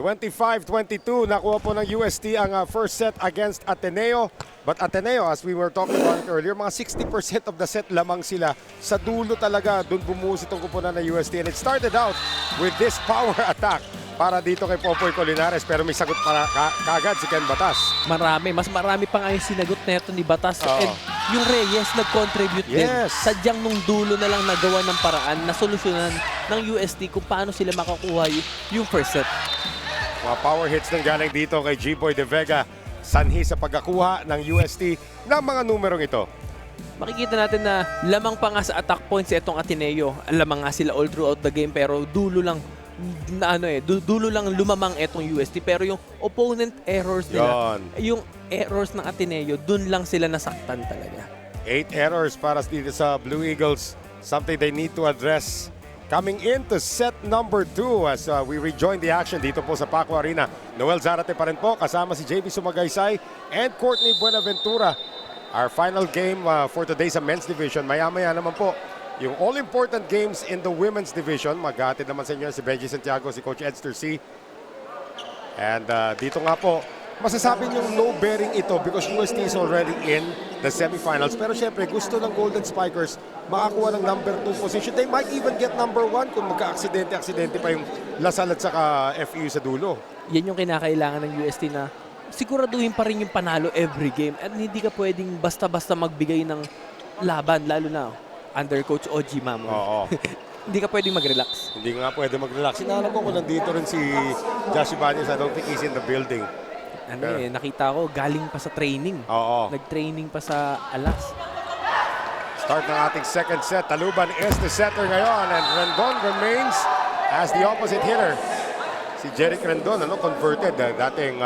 (25-22), nakuha po ng UST ang first set against Ateneo. But Ateneo, as we were talking about it earlier, mga 60% of the set lamang sila. Sa dulo talaga, doon bumuhos itong kupunan ng UST. And it started out with this power attack para dito kay Popoy Colinares. Pero may sagot para kagad si Ken Batas. Mas marami pa nga yung sinagot na ito ni Batas. And yung Reyes nag-contribute din. Sadyang nung dulo na lang nagawa ng paraan na solusyonan ng UST kung paano sila makakuha yung first set. Mga power hits nang galing dito kay G-Boy De Vega. Sanhi sa pagkakuha ng UST ng mga numerong ito. Makikita natin na lamang pa nga sa attack points itong Ateneo. Lamang nga sila all throughout the game pero dulo lang dulo lang lumamang itong UST. Pero yung opponent errors nila, yung errors ng Ateneo, dun lang sila nasaktan talaga. 8 errors para dito sa Blue Eagles. Something they need to address. Coming into set number 2 as we rejoin the action dito po sa Paco Arena. Noel Zarate pa rin po, kasama si JV Sumagaysay and Courtney Buenaventura. Our final game for today sa men's division. Maya-maya naman po yung all-important games in the women's division. Maghatid naman sa inyo si Benji Santiago, si Coach Edster C. And dito nga po, masasabi niyong no bearing ito because UST is already in the semifinals. Pero syempre, gusto ng Golden Spikers makakuha ng number 2 position. They might even get number 1 kung magka-aksidente pa yung Lasal at saka FEU sa dulo. Yan yung kinakailangan ng UST na siguraduhin pa rin yung panalo every game. At hindi ka pwedeng basta-basta magbigay ng laban, lalo na under Coach Oji Mamon. Hindi ka pwedeng mag-relax. Hindi nga pwede mag-relax. Sinala ko kung nandito rin si Josh Ibanez. I don't think he's in the building. Nakita ko, galing pa sa training. Nag-training pa sa Alas. Start ng ating second set. Taluban is the setter ngayon and Rendon remains as the opposite hitter. Si Jeric Rendon, converted. Dating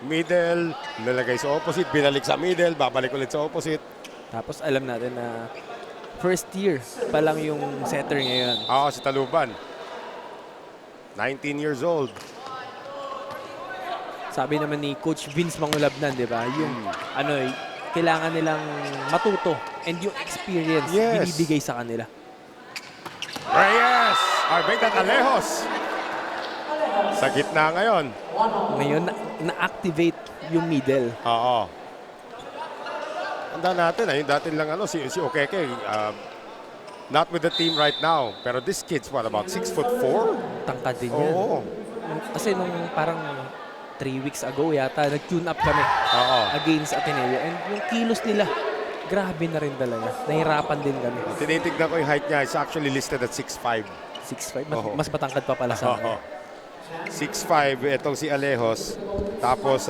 middle, nalagay sa opposite, binalik sa middle, babalik ulit sa opposite. Tapos alam natin na first year pa lang yung setter ngayon. Si Taluban. 19 years old. Sabi naman ni Coach Vince Mangulabnan, di ba? Yung kailangan nilang matuto and yung experience binibigay sa kanila. Reyes! Arbeitan Alejos. Sa gitna ngayon. Ngayon, na-activate yung middle. Oo. Tanda natin, yung dati lang si Okeke, not with the team right now. Pero this kid's what, about 6'4"? Tangkad din yan. Oo. Kasi nung parang 3 weeks ago yata, nag-tune up kami Oo. against Ateneo. And yung kilos nila, grabe na rin talaga. Nahirapan din kami. Tinitignan ko yung height niya. It's actually listed at 6'5". 6'5", Oo. mas matangkad pa pala sa Oo. akin. 6'5", itong si Alejos. Tapos,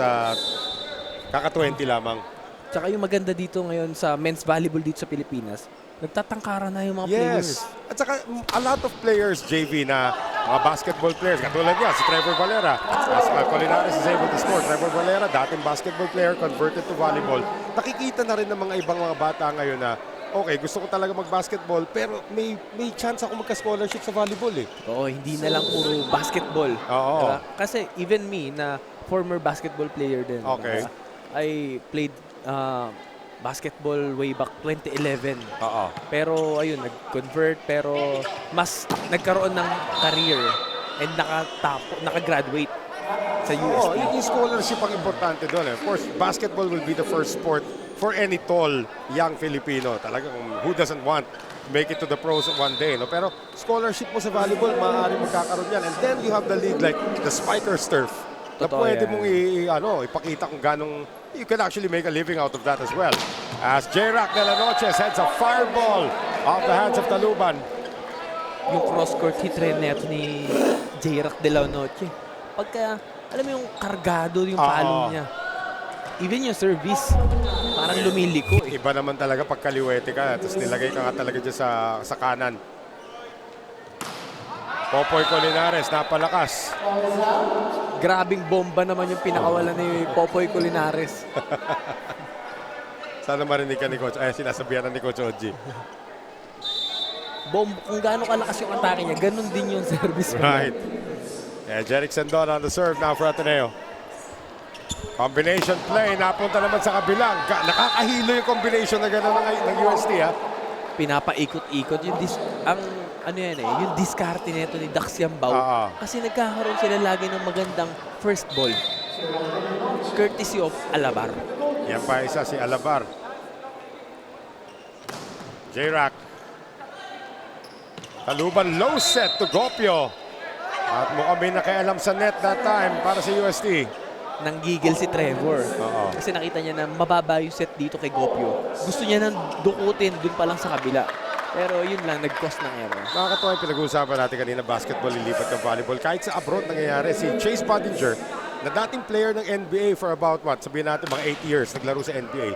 kaka-20 lamang. Tsaka yung maganda dito ngayon sa men's volleyball dito sa Pilipinas, nagtatangkara na yung mga players. Yes. At saka, a lot of players, JV, na mga basketball players. Katulad niya, si Trevor Valera. As Colinares is able to score. Trevor Valera, dating basketball player, converted to volleyball. Nakikita na rin ng mga ibang mga bata ngayon na, okay, gusto ko talaga mag-basketball, pero may chance ako magka-scholarship sa volleyball eh. Oo, hindi na lang puro basketball. Oo. Diba? Kasi even me, na former basketball player din, Okay. I played basketball way back 2011. Oo. Pero ayun, nag-convert, pero mas nagkaroon ng career and naka-graduate sa Oo, UST. yung scholarship ang importante doon eh. Of course, basketball will be the first sport for any tall young Filipino. Talagang who doesn't want to make it to the pros one day, no? Pero scholarship mo sa volleyball, maaaring magkakaroon yan. And then you have the league like the Spikers Turf na Totoo pwede yan. mong ipakita kung ganong you can actually make a living out of that as well. As J-Rock de la Noche heads a fireball off the hands of Taluban. Yung cross-court hit rin neto ni J-Rock de la Noche. Pagka, alam mo yung kargado yung palo niya. Even yung service, parang lumiliko eh. Iba naman talaga pag kaliwete ka, tapos nilagay ka nga talaga dyan sa kanan. Popoy Colinares, napalakas. Grabing bomba naman yung pinakawalan ni Popoy Colinares. Sana marinig ka ni Coach. Sinasabihan na ni Coach Oji. Kung gaano kalakas yung atake niya, ganun din yung service niya. Right. Yeah, Jerick Sandon on the serve now for Ateneo. Combination play, napunta naman sa kabilang. Nakakahilo yung combination na gano'n ng UST, ha? Pinapaikot-ikot. Yung diskarte nito ni Dax Yambao. Kasi nagkakaroon sila lagi ng magandang first ball. Courtesy of Alabar. Yan pa isa si Alabar. J-Rack. Taluban low set to Gopio. At mukhang may nakialam sa net that time para sa UST. Nanggigil si Trevor. Oo. Kasi nakita niya na mababa yung set dito kay Gopio. Gusto niya nang dukutin dun pa lang sa kabila. Pero yun lang, nag-cause ng error. Nakakatawa yung pinag-uusapan natin kanina, basketball, lilipat ng volleyball. Kahit sa abroad nangyayari, si Chase Pottinger, na dating player ng NBA for about sabihin natin mga 8 years, naglaro sa NBA.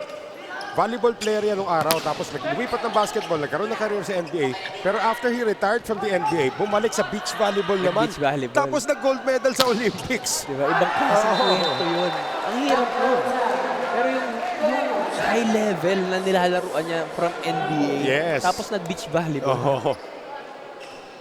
Volleyball player yan nung araw, tapos lumipat ng basketball, nagkaroon ng career sa NBA. Pero after he retired from the NBA, bumalik sa beach volleyball naman. Beach volleyball. Tapos nag-gold medal sa Olympics. Diba? Ibang klase Oo. kwento yun. Ang hirap nun. Pero yung high level na nilalaruan niya from NBA. Yes. Tapos nag-beach volleyball. Oh.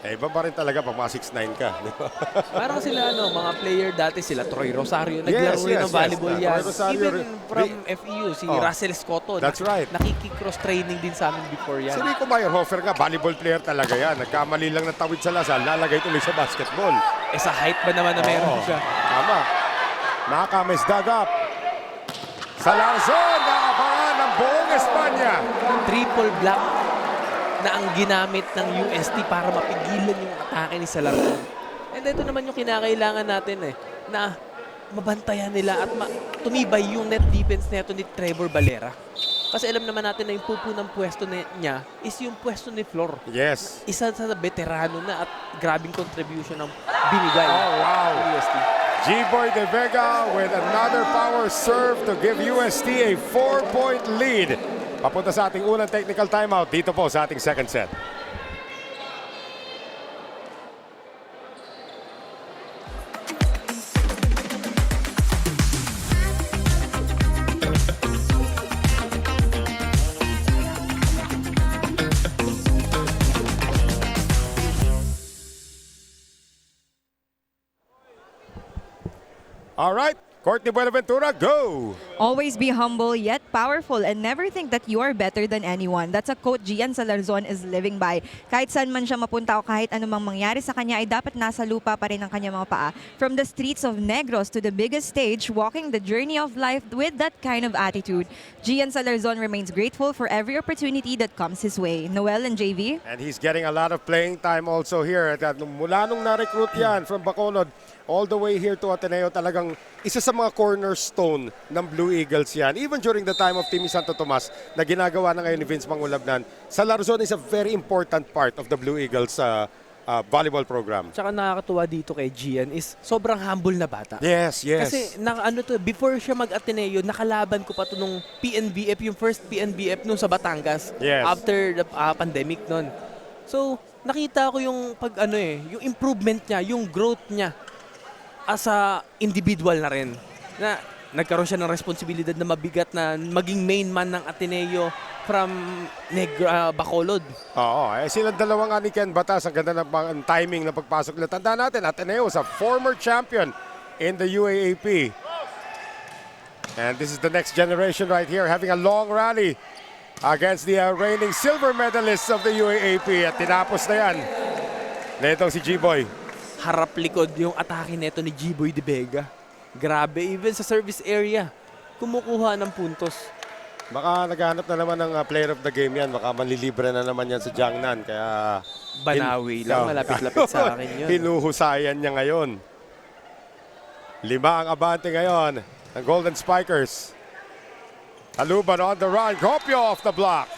Iba pa rin talaga pag mga 6'9 ka. Di ba? Parang sila, mga player dati sila, Troy Rosario, naglaro rin ng volleyball yan. Troy Rosario, Even from FEU, si Russell Escoto. That's right. Nakiki-cross training din sa amin before yan. Si Rico Meyerhofer nga, volleyball player talaga yan. Nagkamali lang ng tawid sa lasal, lalagay tuloy sa basketball. Sa height ba naman na meron Oo. siya? Tama. Nakamis dug up. Salarzon, nakapangan ng buong Espanya. Triple block na ang ginamit ng UST para mapigilan yung atake ni Salarzon. And ito naman yung kinakailangan natin na mabantayan nila at tumibay yung net defense nito ni Trevor Valera. Kasi alam naman natin na yung pupo ng pwesto niya is yung pwesto ni Flor. Yes. Isa sa veterano na at grabing contribution ng binigay wow. ng UST. G-Boy De Vega with another power serve to give UST a 4-point lead. Papunta sa ating unang technical timeout dito po sa ating second set. All right, Courtney Buenaventura, go! Always be humble yet powerful and never think that you are better than anyone. That's a quote Gian Salarzon is living by. Kahit saan man siya mapunta o kahit anumang mangyari sa kanya ay dapat nasa lupa pa rin ang kanyang mga paa. From the streets of Negros to the biggest stage, walking the journey of life with that kind of attitude. Gian Salarzon remains grateful for every opportunity that comes his way. Noel and JV? And he's getting a lot of playing time also here. At mula nung na-recruit yan from Bacolod, all the way here to Ateneo, talagang isa sa mga cornerstone ng Blue Eagles yan. Even during the time of Timmy Santo Tomas na ginagawa na ngayon ni Vince Mangulabnan, Salarzon is a very important part of the Blue Eagles volleyball program. Tsaka nakakatuwa dito kay Gian is sobrang humble na bata. Yes, yes. Kasi before siya mag-Ateneo, nakalaban ko pa to nung PNBF, yung first PNBF nung sa Batangas. Yes. After the pandemic nun. So, nakita ko yung yung improvement niya, yung growth niya as a individual na rin. Na nagkaroon siya ng responsibilidad na mabigat na maging main man ng Ateneo from Bacolod. Oo, silang dalawa nga ni Ken Batas. Ang ganda ng timing ng pagpasok nila. Tandaan natin, Ateneo is a former champion in the UAAP. And this is the next generation right here having a long rally against the reigning silver medalists of the UAAP. At tinapos na yan. Netong si G-Boy. Harap likod yung atake neto ni G-Boy De Vega. Grabe, even sa service area, kumukuha ng puntos. Baka naghahanap na naman ng player of the game yan. Baka manlilibre na naman yan sa Jiangnan. Kaya Banawi lang, malapit-lapit sa akin yun. Hinuhusayan niya ngayon. 5 ang abante ngayon ng Golden Spikers. Taluban on the run. Gopio off the block.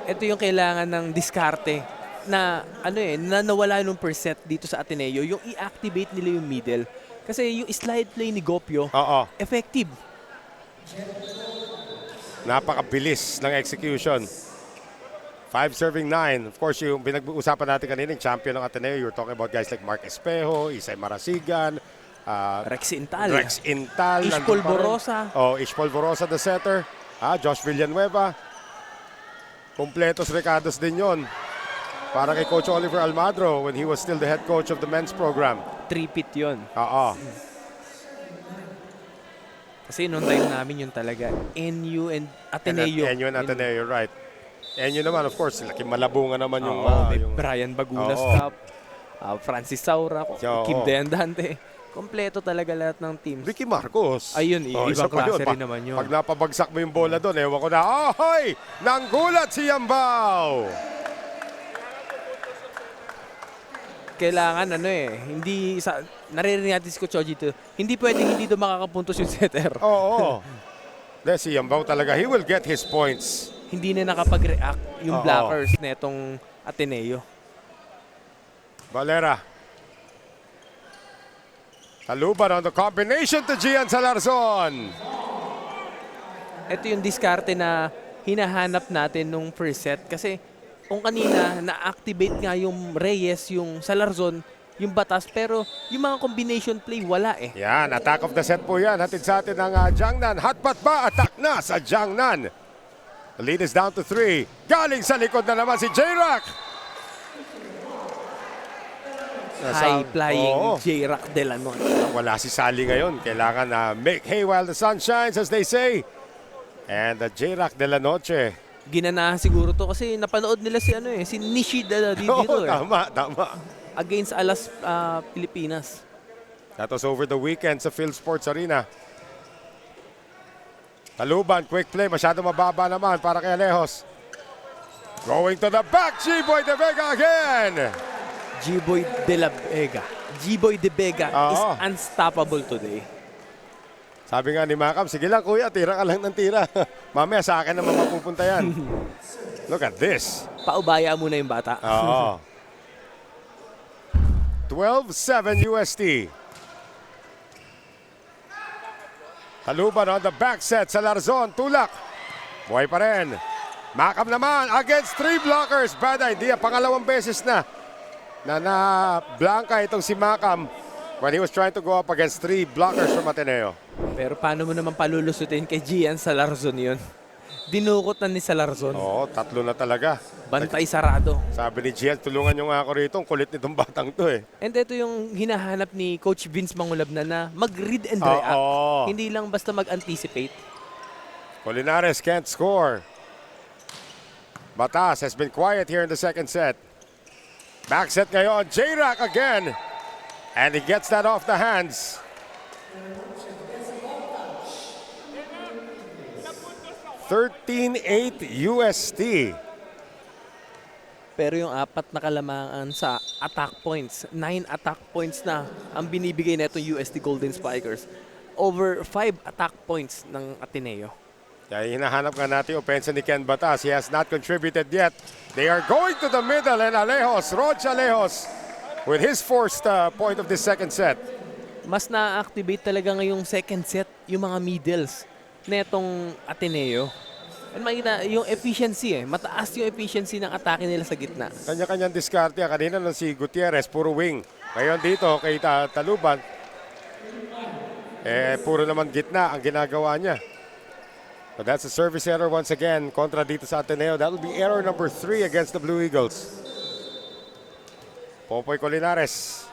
Ito yung kailangan ng diskarte na na nawala nung percent dito sa Ateneo, yung i-activate nila yung middle. Kasi yung slide play ni Gopio, effective. Napakabilis ng execution. 5 serving 9. Of course, yung pinag-uusapan natin kanina, yung champion ng Ateneo, you're talking about guys like Mark Espejo, Isay Marasigan, Rex Intal. Ish nandun pa rin. Polvorosa. Ish Polvorosa, the setter. Josh Villanueva. Completos recados din yon. Para kay Coach Oliver Almadro when he was still the head coach of the men's program. 3-pit yun. Kasi noong time namin yun talaga. NU and Ateneo. NU and Ateneo, right. NU naman, of course, laki malabunga naman yung... may Brian Bagulas Cup, Francis Saura, Kim Deandante. Kompleto talaga lahat ng teams. Ricky Marcos. Ayun, ibang klase rin naman yun. Pag napabagsak mo yung bola doon, ewan ko na, ahoy! Nanggulat si Yambao! Kailangan naririnig natin si Coach Oji dito, hindi pwedeng hindi doon makakapuntos yung setter. Si Yambao talaga, he will get his points. Hindi na nakapag-react yung blockers netong Ateneo. Valera. Taluban on the combination to Gian Salarzon. Ito yung diskarte na hinahanap natin nung first set kasi kung kanina na-activate nga yung Reyes, yung Salarzon, yung Batas, pero yung mga combination play wala eh. Yan, attack of the set po yan. Hatid sa atin ng Jiangnan. Hotpot ba? Attack na sa Jiangnan. The lead is down to 3. Galing sa likod na naman si J-Rock. High-flying J-Rock Delanon. Wala si Sally ngayon. Kailangan na make hay while the sun shines, as they say. And the J-Rock de la Noche. Ginanahan siguro to kasi napanood nila si Nishida dito Tama. Against Alas Pilipinas. That was over the weekend sa Phil Sports Arena. Taluban, quick play. Masyado mababa naman para kay Alejos. Going to the back, G-Boy De Vega again. G-Boy De La Vega. G-Boy De Vega is unstoppable today. Sabi nga ni Macam, sige lang kuya, tira ka lang ng tira. Mamaya sa akin naman mapupunta yan. Look at this. Paubaya muna yung bata. 12-7 UST. Taluban on the back set sa Larzon. Tulak. Buhay pa rin. Macam naman against 3 blockers. Bad idea. Pangalawang beses na blanca itong si Macam when he was trying to go up against 3 blockers from Ateneo. Pero paano mo naman palulusutin kay Gian Salarzon yun? Dinukot na ni Salarzon. Oo, tatlo na talaga. Bantay sarado. Sabi ni Gian, tulungan nyo nga ako rito. Ang kulit nitong batang to eh. And ito yung hinahanap ni Coach Vince Mangulabnan na mag-read and react. Oo. Hindi lang basta mag-anticipate. Colinares can't score. Batas has been quiet here in the second set. Back set ngayon, J-Rack again. And he gets that off the hands. $13-8 UST. Pero yung apat na kalamangan sa attack points, 9 attack points na ang binibigay na itong UST Golden Spikers. Over 5 attack points ng Ateneo. Kaya hinahanap nga natin yung opensa ni Ken Batas. He has not contributed yet. They are going to the middle and Rog Alejos with his first point of this second set. Mas na-activate talaga ngayong second set yung mga middles na itong Ateneo. And makikita yung efficiency mataas yung efficiency ng atake nila sa gitna. Kanya-kanyang diskarte. Kanina lang si Gutierrez, puro wing. Ngayon dito kay Taluban, puro naman gitna ang ginagawa niya. But that's a service error once again kontra dito sa Ateneo. That will be error number 3 against the Blue Eagles. Popoy Colinares.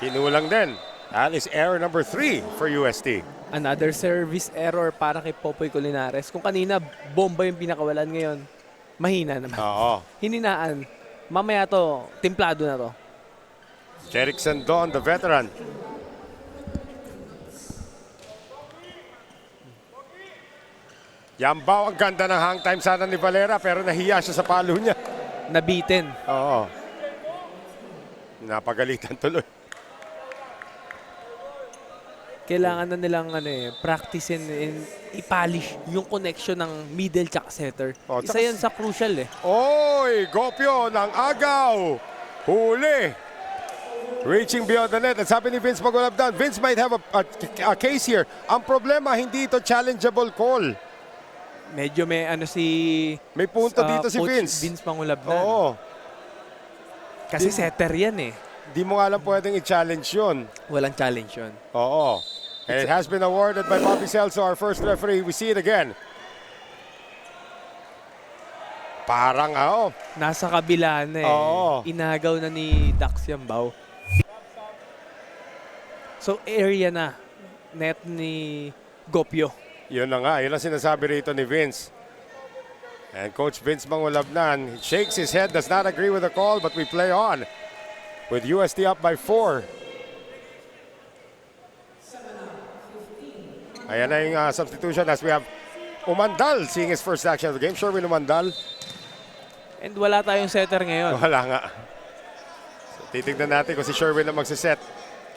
Kinulang din. That is error number 3 for UST. Another service error para kay Popoy Colinares. Kung kanina bomba yung pinakawalan, ngayon mahina naman. Oo. Hininaan. Mamaya to, timplado na to. Jerickson Don, the veteran. Yambao, ang ganda ng hang time sana ni Valera pero nahiya siya sa palo niya. Nabitin. Oo. Napagalitan tuloy. Kailangan na nilang practice and i-polish yung connection ng middle tsaka setter. Oh, Isa yan sa crucial Oy, Gopyo ng agaw. Huli. Reaching beyond the net. At sabi ni Vince Mangulabnan, Vince might have a case here. Ang problema, hindi ito challengeable call. Medyo may May punto dito si Coach Vince. Vince Mangulabnan. Oo. Kasi setter yan Di mo nga lang pwedeng i-challenge yun. Walang challenge yun. Oo. And it has been awarded by Bobby Celso, our first referee. We see it again. Parang, Nasa kabila na Oo. Inagaw na ni Dax Yambao. So area na net ni Gopyo. Yun na nga. Yun ang sinasabi rito ni Vince. And Coach Vince Mangulabnan shakes his head, does not agree with the call, but we play on with UST up by 4. Ayan na yung substitution as we have Umandal seeing his first action of the game. Sherwin Umandal. And wala tayong setter ngayon. Wala nga. So, titignan natin kung si Sherwin na magsiset.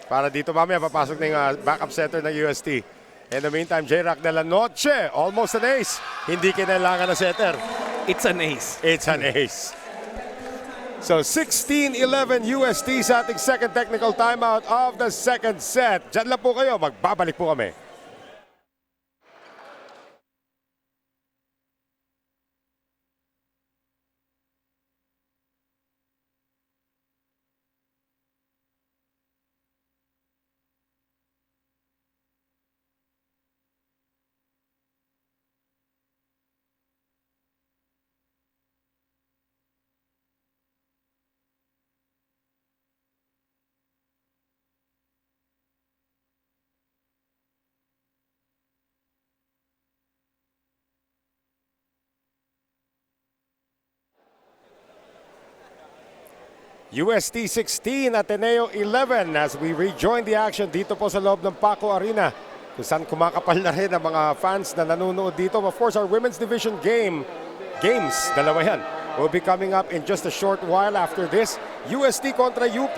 Para dito mamaya papasok na yung backup setter ng UST. In the meantime, J-Rack de la Noche, almost an ace. Hindi kinailangan na setter. It's an ace. It's an ace. So 16-11 UST sa ating second technical timeout of the second set. Diyan lang po kayo, magbabalik po kami. UST 16, Ateneo 11 as we rejoin the action dito po sa loob ng Paco Arena. Kung saan kumakapal na rin ang mga fans na nanonood dito. Of course, our Women's Division games, dalawa yan, will be coming up in just a short while after this. UST kontra UP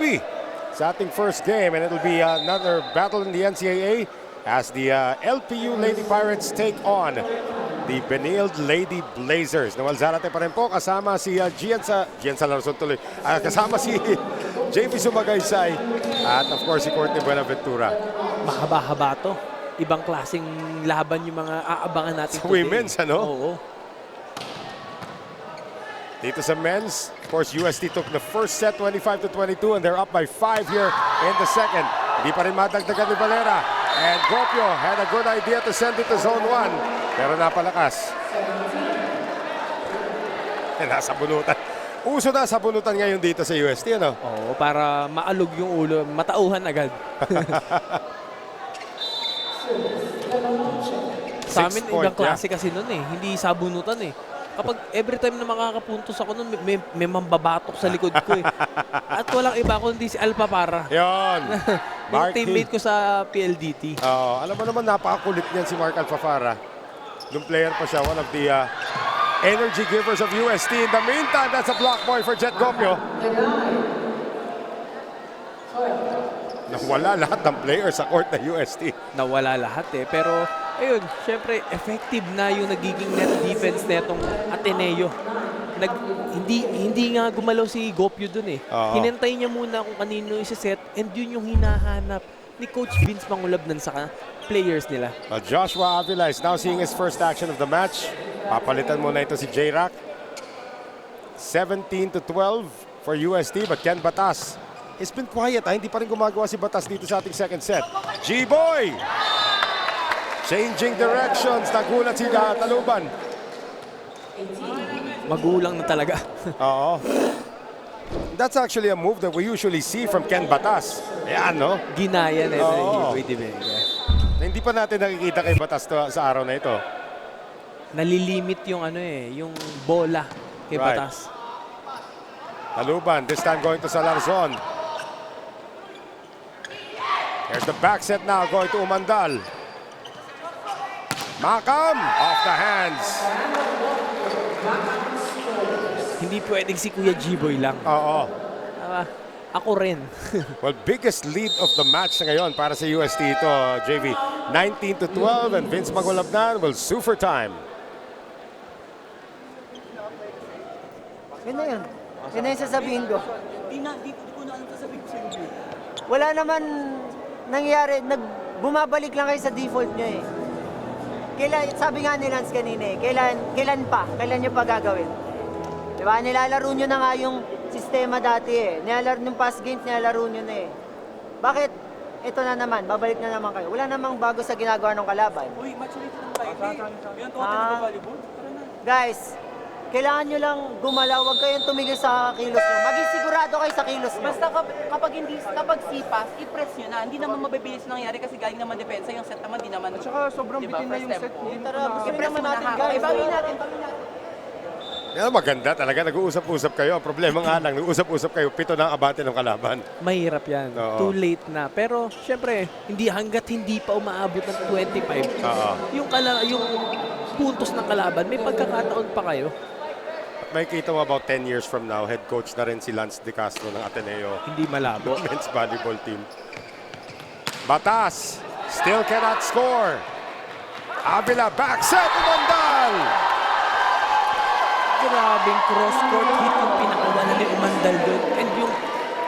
sa ating first game, and it'll be another battle in the NCAA as the LPU Lady Pirates take on the Benilde Lady Blazers. Noel Zarate pa rin po, kasama si Gian Salarzon tuloy. Kasama si JP Sumagaysay at of course si Courtney Buenaventura. Mahaba-haba to. Ibang klaseng laban yung mga aabangan natin sa women's, Oo. Dito sa men's, of course, UST took the first set 25-22 and they're up by 5 here in the second. Hindi pa rin madagdagan ni Valera. And Gopio had a good idea to send it to zone 1. Pero napalakas. Nasa bunutan. Uso na sa bunutan ngayon dito sa UST, ano? Oo, para maalog yung ulo, matauhan agad. Sa amin, 6 point, ibang klase kasi nun eh. Hindi sabunutan eh. Kapag every time na makakapuntos ako nun, may mambabatok sa likod ko eh. At walang iba kundi si Alpha Para. Yon. Yung teammate ko sa PLDT. Alam mo naman, napakakulit niyan si Mark Alfafara. Nung player pa siya, one of the energy givers of UST. In the meantime, that's a block point for Jet Gopio. Nawala lahat ng players sa court na UST. Nawala lahat eh. Pero, ayun, syempre, effective na yung nagiging net defense netong Ateneo. Hindi nga gumalaw si Gopio dun eh. Hinintay niya muna kung kanino isa-set and yun yung hinahanap ni Coach Vince Mangulabnan sa players nila. Joshua Avila is now seeing his first action of the match. Papalitan muna ito si J-Rock. 17-12 for UST, but Ken Batas has been quiet. Hindi pa rin gumagawa si Batas dito sa ating second set. G-Boy! Changing directions. Nagulat si Taluban. Magulang na talaga. Oo. That's actually a move that we usually see from Ken Batas. Ayan, no? Ginaya na ito ni Oo. G-Boy Di Vega. Na hindi pa natin nakikita kay Batas sa araw na ito. Nalilimit yung yung bola kay Right. Batas. Taluban, this time going to Salarzon. Here's the back set now, going to Umandal. Makam, off the hands. Hindi pwedeng si Kuya G-Boy lang. Oo. Ako rin. Well, biggest lead of the match na ngayon para sa UST ito, JV. 19-12 and Vince Mangulabnan will sue for time. Yun na yun. Yun na yung sasabihin ko. Wala naman nangyari. Bumabalik lang kayo sa default nyo eh. Sabi nga ni Lance kanina eh, kailan nyo pa gagawin? Diba? Nilalaro nyo na nga yung sistema dati eh. Yung past games, nilalaro nyo na eh. Bakit? Ito na naman, babalik na naman kayo. Wala namang bago sa ginagawa ng kalaban. Uy, match ulit ng volleyball. Guys, kailangan nyo lang gumalaw, huwag kayong tumigil sa kilos nyo. Maging sigurado kayo sa kilos nyo. Basta kapag sipas, i-press nyo na. Hindi naman mabibilis nangyari kasi galing naman depensa. Yung set naman, di naman. At saka sobrang bitin na yung set. I-press mo natin, guys. Ibawin natin. Yan, maganda talaga, nag-uusap-usap kayo. Ang problema nga lang, nag-uusap-usap kayo, 7 na ang abate ng kalaban. Mahirap yan. Oo. Too late na. Pero, syempre, hanggat hindi pa umaabot ng 25, yung puntos ng kalaban, may pagkakataon pa kayo. At may kita mo about 10 years from now, head coach na rin si Lance De Castro ng Ateneo Hindi malabo. men's volleyball team. Batas, still cannot score. Avila, back set, Umandal! Grabing cross-court hit yung pinakawala ni Umandal doon. And yung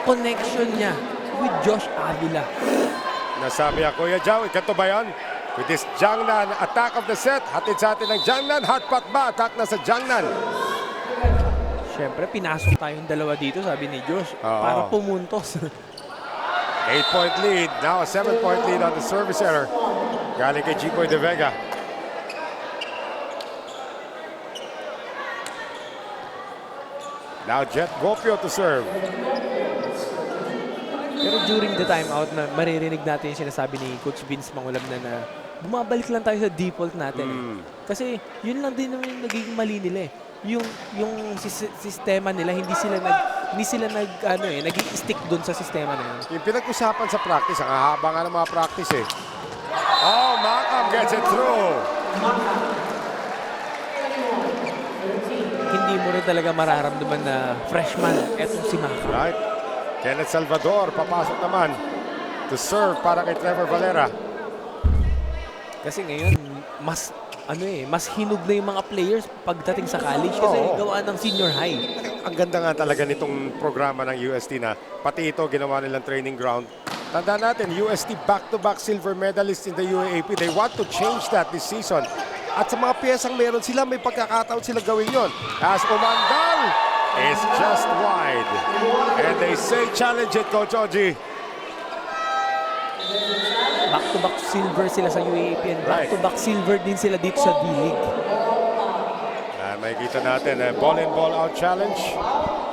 connection niya with Josh Avila. Nasabi ako, Kuya Jow, ikato ba yan? With this Jiangnan attack of the set, hatid sa atin ng Jiangnan. Hot pot ba? Attack na sa Jiangnan. Siyempre, pinasok tayong dalawa dito, sabi ni Josh, Oo. para pumuntos. 8-point lead. Now a 7-point lead on the service error. Galing kay G-Boy De Vega. Now Jet Gopio to serve. Pero during the timeout, maririnig natin yung sinasabi ni Coach Vince Mangulabnan na bumabalik lang tayo sa default natin. Kasi yun lang din naman yung nagiging mali nila eh. Yung sistema nila, hindi sila nag-stick doon sa sistema na yun. Yung pinag-usapan sa practice, ang hahaba nga ng mga practice eh. Oh, Makam gets it through. Hindi mo rin talaga mararamdaman na freshman etong si Makam. Right. Kenneth Salvador, papasok naman to serve para kay Trevor Valera. Kasi ngayon, mas hinug na yung mga players pagdating sa college kasi gawa ng senior high. Ang ganda nga talaga nitong programa ng UST na pati ito ginawa nilang training ground. Tandaan natin, UST back-to-back silver medalists in the UAAP. They want to change that this season. At sa mga piyesang meron sila, may pagkakataon sila gawin yon. As Umandal is just wide. And they say challenge it, Coach Oji. Back-to-back silver sila sa UAAPN. Back-to-back silver din sila dito sa D-League. Makikita natin, ball in, ball out challenge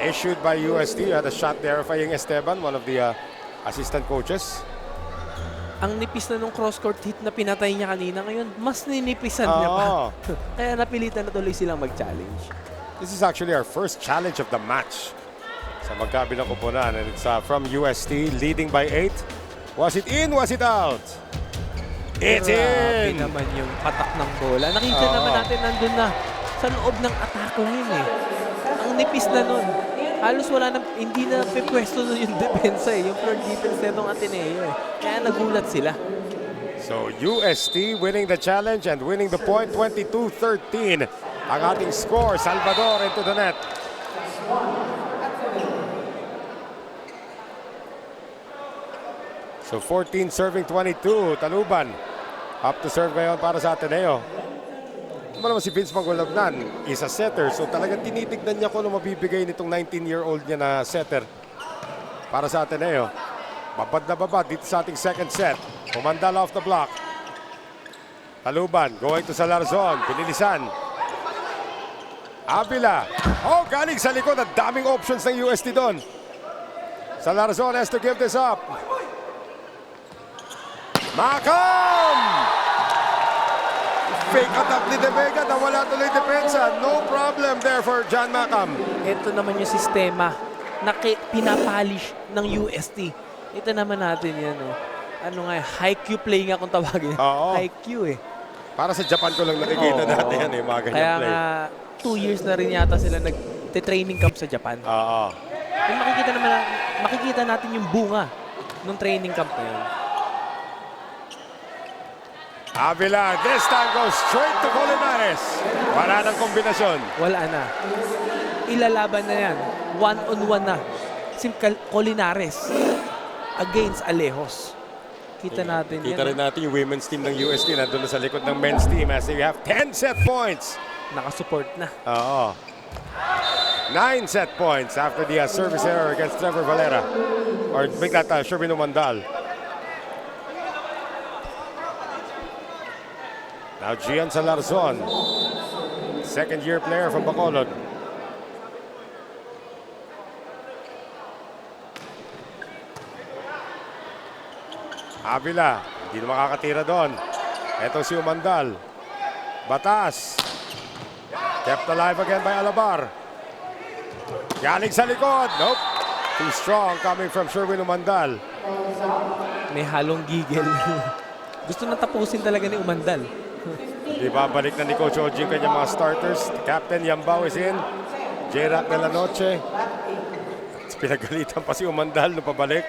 issued by UST. Had a shot there, Faying Esteban, one of the assistant coaches. Ang nipis na nung cross-court hit na pinatay niya kanina, ngayon mas ninipisan niya pa. Kaya napilitan na tuloy silang mag-challenge. This is actually our first challenge of the match sa magkabilang kupunan, and it's from UST leading by 8. Was it in? Was it out? It's Grabe in! naman yung patak ng bola. Nakita naman natin nandun na sa loob ng attack line eh. Ang nipis na nun. Halos wala na, hindi na pepwesto nun yung depensa eh. Yung floor defense na nung Ateneo eh. Kaya nagulat sila. So UST winning the challenge and winning the point, 22-13. Ang ating score, Salvador into the net. So 14 serving 22, Taluban. Up to serve ngayon para sa Ateneo. Ito naman si Vince Mangulabnan, is a setter. So talagang tinitignan niya kung ano mabibigay nitong 19-year-old niya na setter para sa Ateneo. Babad na babad dito sa ating second set. Pumandal off the block. Taluban going to Salarzon. Pinilisan. Avila. Oh, galing sa likod. Ang daming options ng UST doon. Salarzon has to give this up. Macam! Fake attack ni De Vega. Nawala tuloy depensa. No problem there for John Macam. Ito naman yung sistema na pinapolish ng UST. Ito naman natin yan. Oh. Ano nga, high Q play nga kung tawagin. Oo. High Q eh. Para sa Japan ko lang nakikita natin yan, mga ganyan Kaya play. nga, 2 years na rin yata sila nag-training camp sa Japan. Oo. Yung makikita natin yung bunga ng training camp na yun. Avila, this time goes straight to Colinares. Wala nang kombinasyon. Wala na. Ilalaban na yan. One-on-one na. Si Colinares against Alejos. Kita natin yan. Kita rin natin yung women's team ng UST nandun na sa likod ng men's team as they have 10 set points. Nakasupport na. Oo. 9 set points after the service error against Trevor Valera. Or make that Sherwin Umandal. Now Gian Salarzon, second-year player from Bacolod. Avila, hindi na makakatira doon. Ito si Umandal. Batas. Kept alive again by Alabar. Galing sa likod. Nope. Too strong coming from Sherwin Umandal. May halong gigil. Gusto na tapusin talaga ni Umandal. Di ba balik na ni Coach Oji yung kanyang mga starters. Captain Yambao is in. J-Rack de la Noche. Pinagalitan pa si Umandal nung pabalik.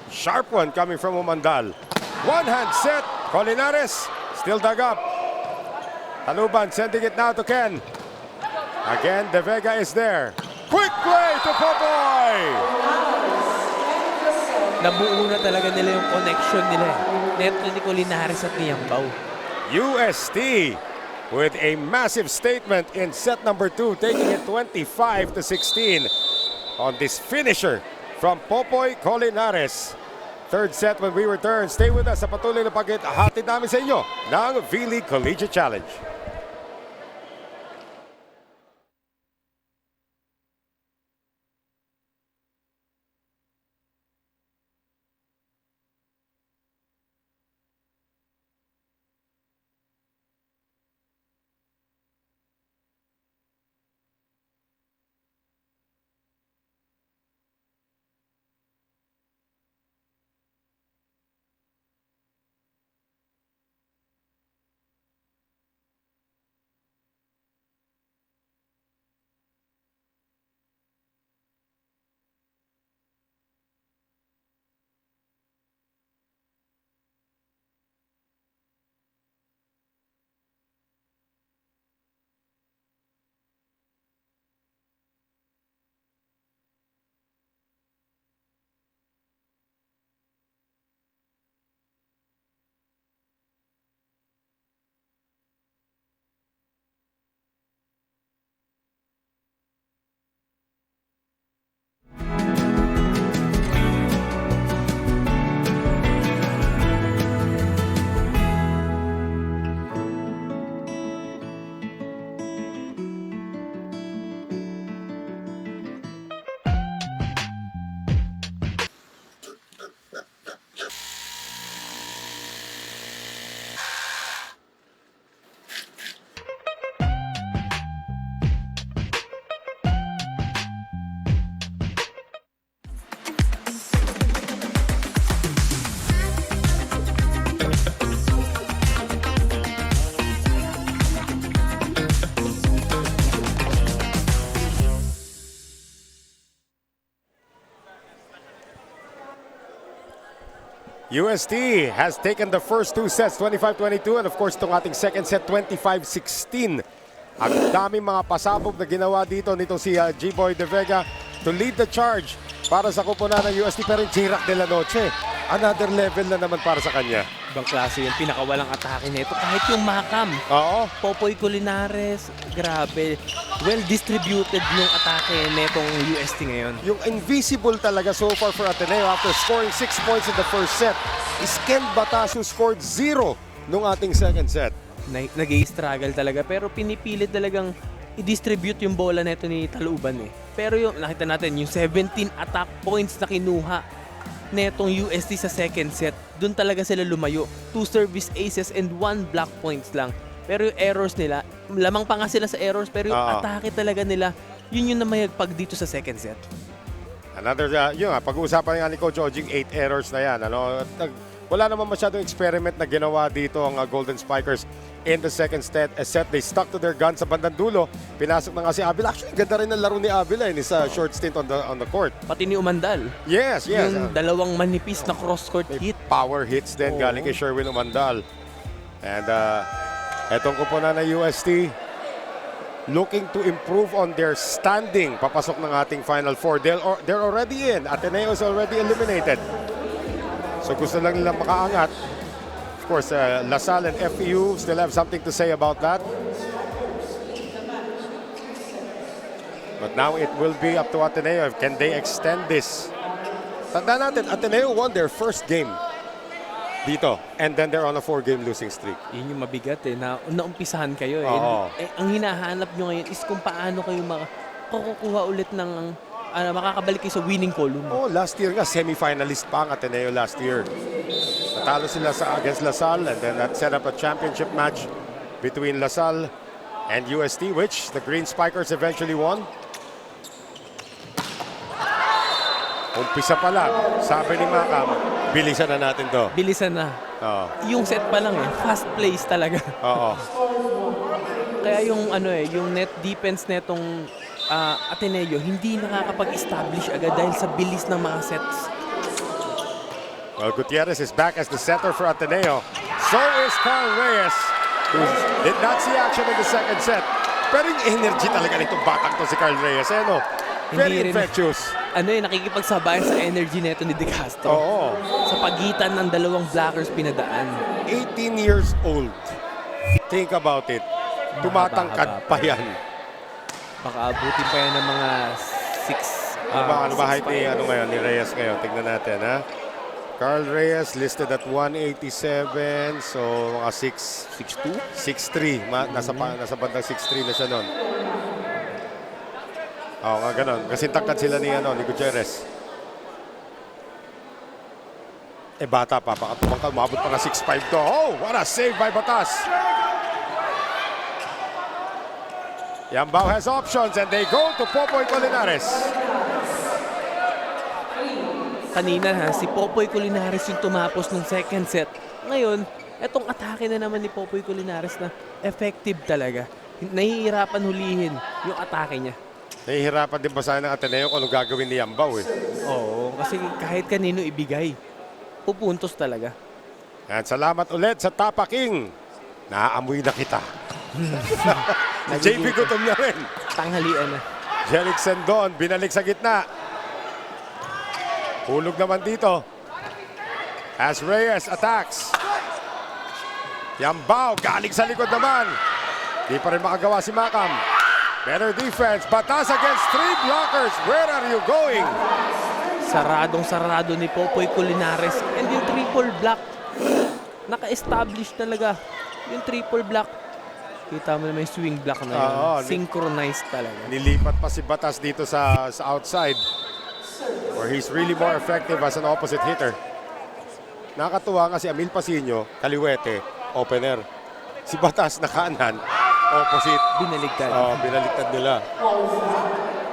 Sharp one coming from Umandal. One hand set. Colinares still dug up. Taluban sending it now to Ken. Again, De Vega is there. Quick play to Popoy! Nabuo na talaga nila yung connection nila. Neto ni Colinares at ni Yambao. UST with a massive statement in set number 2, taking it 25-16 on this finisher from Popoy Colinares. Third set when we return. Stay with us sa patuloy na pag-hatid namin sa inyo ng V-League Collegiate Challenge. UST has taken the first two sets, 25-22, and of course itong ating second set, 25-16. Ang daming mga pasabog na ginawa dito nitong si G-Boy De Vega to lead the charge para sa kupunan ng UST, pero yung Chirac de la Noche, another level na naman para sa kanya. Ibang klase yung pinakawalang atake nito. Kahit yung Macam, Oo. Popoy Culinares, grabe. Well-distributed yung atake netong UST ngayon. Yung invisible talaga so far for Ateneo after scoring 6 points in the first set is Ken Batas who scored 0 nung ating second set. Nag-i-struggle talaga pero pinipilit talagang i-distribute yung bola neto ni Taluban eh. Pero yung nakita natin yung 17 attack points na kinuha netong UST sa second set, doon talaga sila lumayo. 2 service aces and 1 block points lang. Pero yung errors nila, lamang pa nga sila sa errors pero yung atake talaga nila, yun yung namayagpag dito sa second set. Another, pag-uusapan nga ni Coach Ojing, 8 errors na yan. Ano? Wala naman masyadong experiment na ginawa dito ang Golden Spikers in the second set. They stuck to their guns sa bandang dulo. Pinasok na nga si Avila. Actually, ganda rin ang laro ni Avila in his short stint on the court. Pati ni Umandal. Yes. Yung dalawang manipis na cross-court hit. Power hits din galing kay Sherwin Umandal. And etong kupunan na UST looking to improve on their standing. Papasok ng ating Final Four. They're already in. Ateneo is already eliminated. So gusto lang nilang makaangat. Of course, LaSalle and FEU still have something to say about that. But now it will be up to Ateneo. Can they extend this? Tandaan natin, Ateneo won their first game dito. And then they're on a 4-game losing streak. Yun yung mabigat eh, na naumpisahan kayo eh. Oo. Ang hinahanap nyo ngayon is kung paano kayo makukuha ulit ng makakabalik kayo sa winning column. Oh, last year nga, semi-finalist pa ang Ateneo last year. Natalo sila against LaSalle and then that set up a championship match between LaSalle and UST, which the Green Spikers eventually won. Umpisa pa lang, sabi ni Macam, bilisan na natin to. Bilisan na. Oo. Yung set pa lang eh, fast plays talaga. Oo. Kaya yung yung net defense netong Ateneo hindi nakakapag-establish agad dahil sa bilis ng mga sets. Well, Gutierrez is back as the setter for Ateneo. So is Carl Reyes, who did not see action in the second set. Pero yung energy talaga nitong batang to si Carl Reyes. Very infectious. Nakikipagsabayan sa energy neto ni De Castro. Oo. Sa pagitan ng dalawang blockers pinadaan. 18 years old. Think about it. Tumatangkad pa yan. Baka abutin pa yan ng mga 6. Ano ba height ni Reyes ngayon? Tignan natin, ha? Carl Reyes listed at 187, so mga 6'2", 6'3". Nasa bandang 6'3" na siya noon. Oo, nga ganon. Kasi tangkad sila ni Gutierrez. Bata pa, baka tumangkad, umabot pa nga 6'5" to. Oh, what a save by Batas! Yambao has options and they go to Popoy Culinares. Kanina si Popoy Culinares yung tumapos ng second set. Ngayon, etong atake na naman ni Popoy Culinares na effective talaga. Nahihirapan hulihin yung atake niya. Nahihirapan din ba sana ng Ateneo kung ano gagawin ni Yambao eh. Oo, kasi kahit kanino ibigay, pupuntos talaga. At salamat ulit sa tapaking. Naaamoy na kita. JP gutom niya rin. Tanghalian na. Jeric Sendon, binalik sa gitna. Hulog naman dito. As Reyes attacks. Yambao, galing sa likod naman. Di pa rin makagawa si Macam. Better defense. Batas against 3 blockers. Where are you going? Saradong-sarado ni Popoy Culinares. And yung triple block, naka-establish talaga. Yung triple block, kita mo naman yung swing block na yun. Synchronized talaga. Nilipat pa si Batas dito sa outside. Where he's really more effective as an opposite hitter. Nakatuwa nga si Amil Pasino, kaliwete, opener. Si Batas na kanan, opposite. Binaligtad. Binaligtad nila.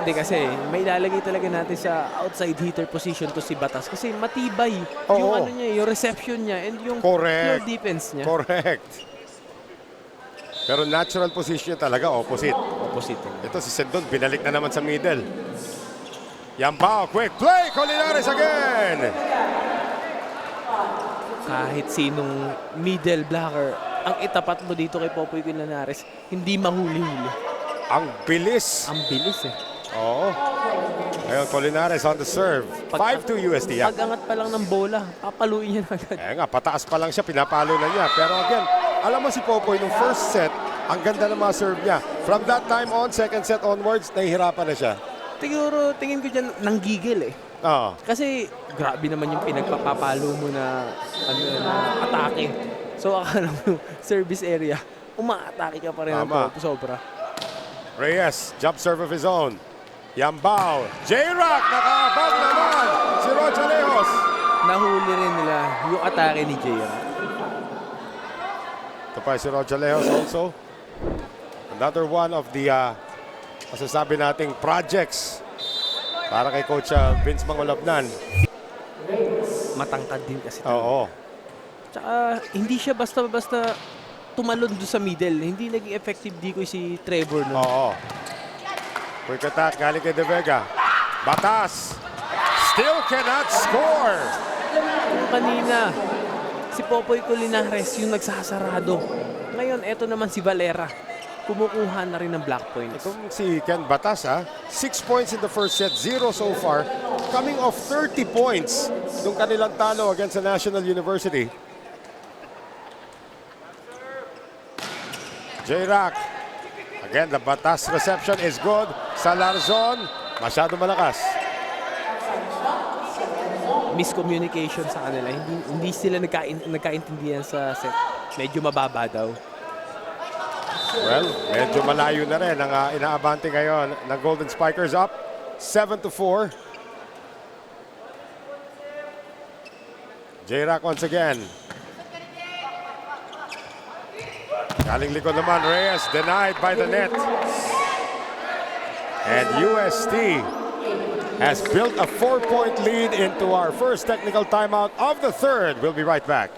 Hindi kasi, may ilalagay talaga natin sa outside hitter position to si Batas kasi matibay yung yung reception niya and yung pure defense niya. Correct. Pero natural position talaga, opposite. Opposite. Ito si Sendon, binalik na naman sa middle. Yambao, quick play, Culinares again! kahit sinong middle blocker ang itapat mo dito kay Popoy Colmenares, hindi mahuli-huli. Ang bilis. Ang bilis eh. Oo. Ngayon, Colmenares on the serve. 5-2 UST. Yeah. Pag-angat pa lang ng bola, papaluin niya na agad. Eh nga, pataas pa lang siya, pinapalo na niya. Pero again, alam mo si Popoy, nung first set, ang ganda ng mga serve niya. From that time on, second set onwards, nahihirapan na siya. Siguro, tingin ko dyan, nanggigil eh. Oo. Kasi, grabe naman yung pinagpapapalo mo na, na atake. So, akala mo, service area, umaatake ka pa rin ng Tama. sobra. Reyes, jump serve of his own. Yambao. J-Rock, nakaabag naman. Si Roger Lejos. Nahuli rin nila yung atake ni J-Rock. Ito pa si Roger Lejos also. Another one of the masasabi nating projects para kay Coach Vince Mangolabnan. Matangkad din kasi. Oo. Tsaka, hindi siya basta-basta tumalon doon sa middle. Hindi naging effective dito si Trevor. No? Oo. Quick attack galing kay De Vega. Batas. Still cannot score. Kung kanina, si Popoy Colmenares yung nagsasarado. Ngayon, eto naman si Valera. Kumukuha na rin ng black points. Itong si Ken Batas 6 points in the first set, 0 so far. Coming off 30 points nung kanilang talo against the National University. J-Rock. Again, the Batas reception is good. Salarzon, masyado malakas. Miscommunication sa kanila. Hindi sila nagkaintindihan sa set. Medyo mababa daw. Well, medyo malayo na rin ang inaabante ngayon ng Golden Spikers up. 7-4. J-Rock once again. Galing likod naman, Reyes denied by the net. And UST has built a 4-point lead into our first technical timeout of the third. We'll be right back.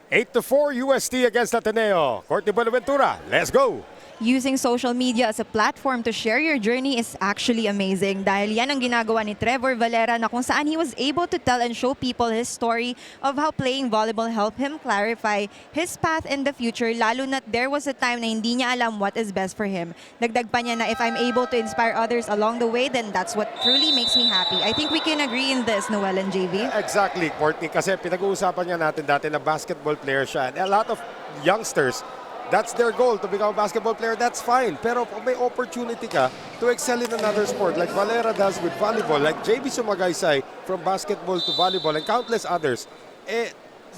Eight to 4 UST against Ateneo. Courtney Buenaventura, let's go. Using social media as a platform to share your journey is actually amazing dahil yan ang ginagawa ni Trevor Valera na kung saan he was able to tell and show people his story of how playing volleyball helped him clarify his path in the future, lalo na there was a time na hindi niya alam what is best for him. Dagdag pa niya na if I'm able to inspire others along the way, then that's what truly makes me happy. I think we can agree in this, Noel and JV. Exactly, Courtney. Kasi pinag-uusapan nga natin dati na basketball player siya. And a lot of youngsters, that's their goal, to become a basketball player. That's fine. Pero kung may opportunity ka to excel in another sport like Valera does with volleyball, like JB Sumagaysay from basketball to volleyball and countless others,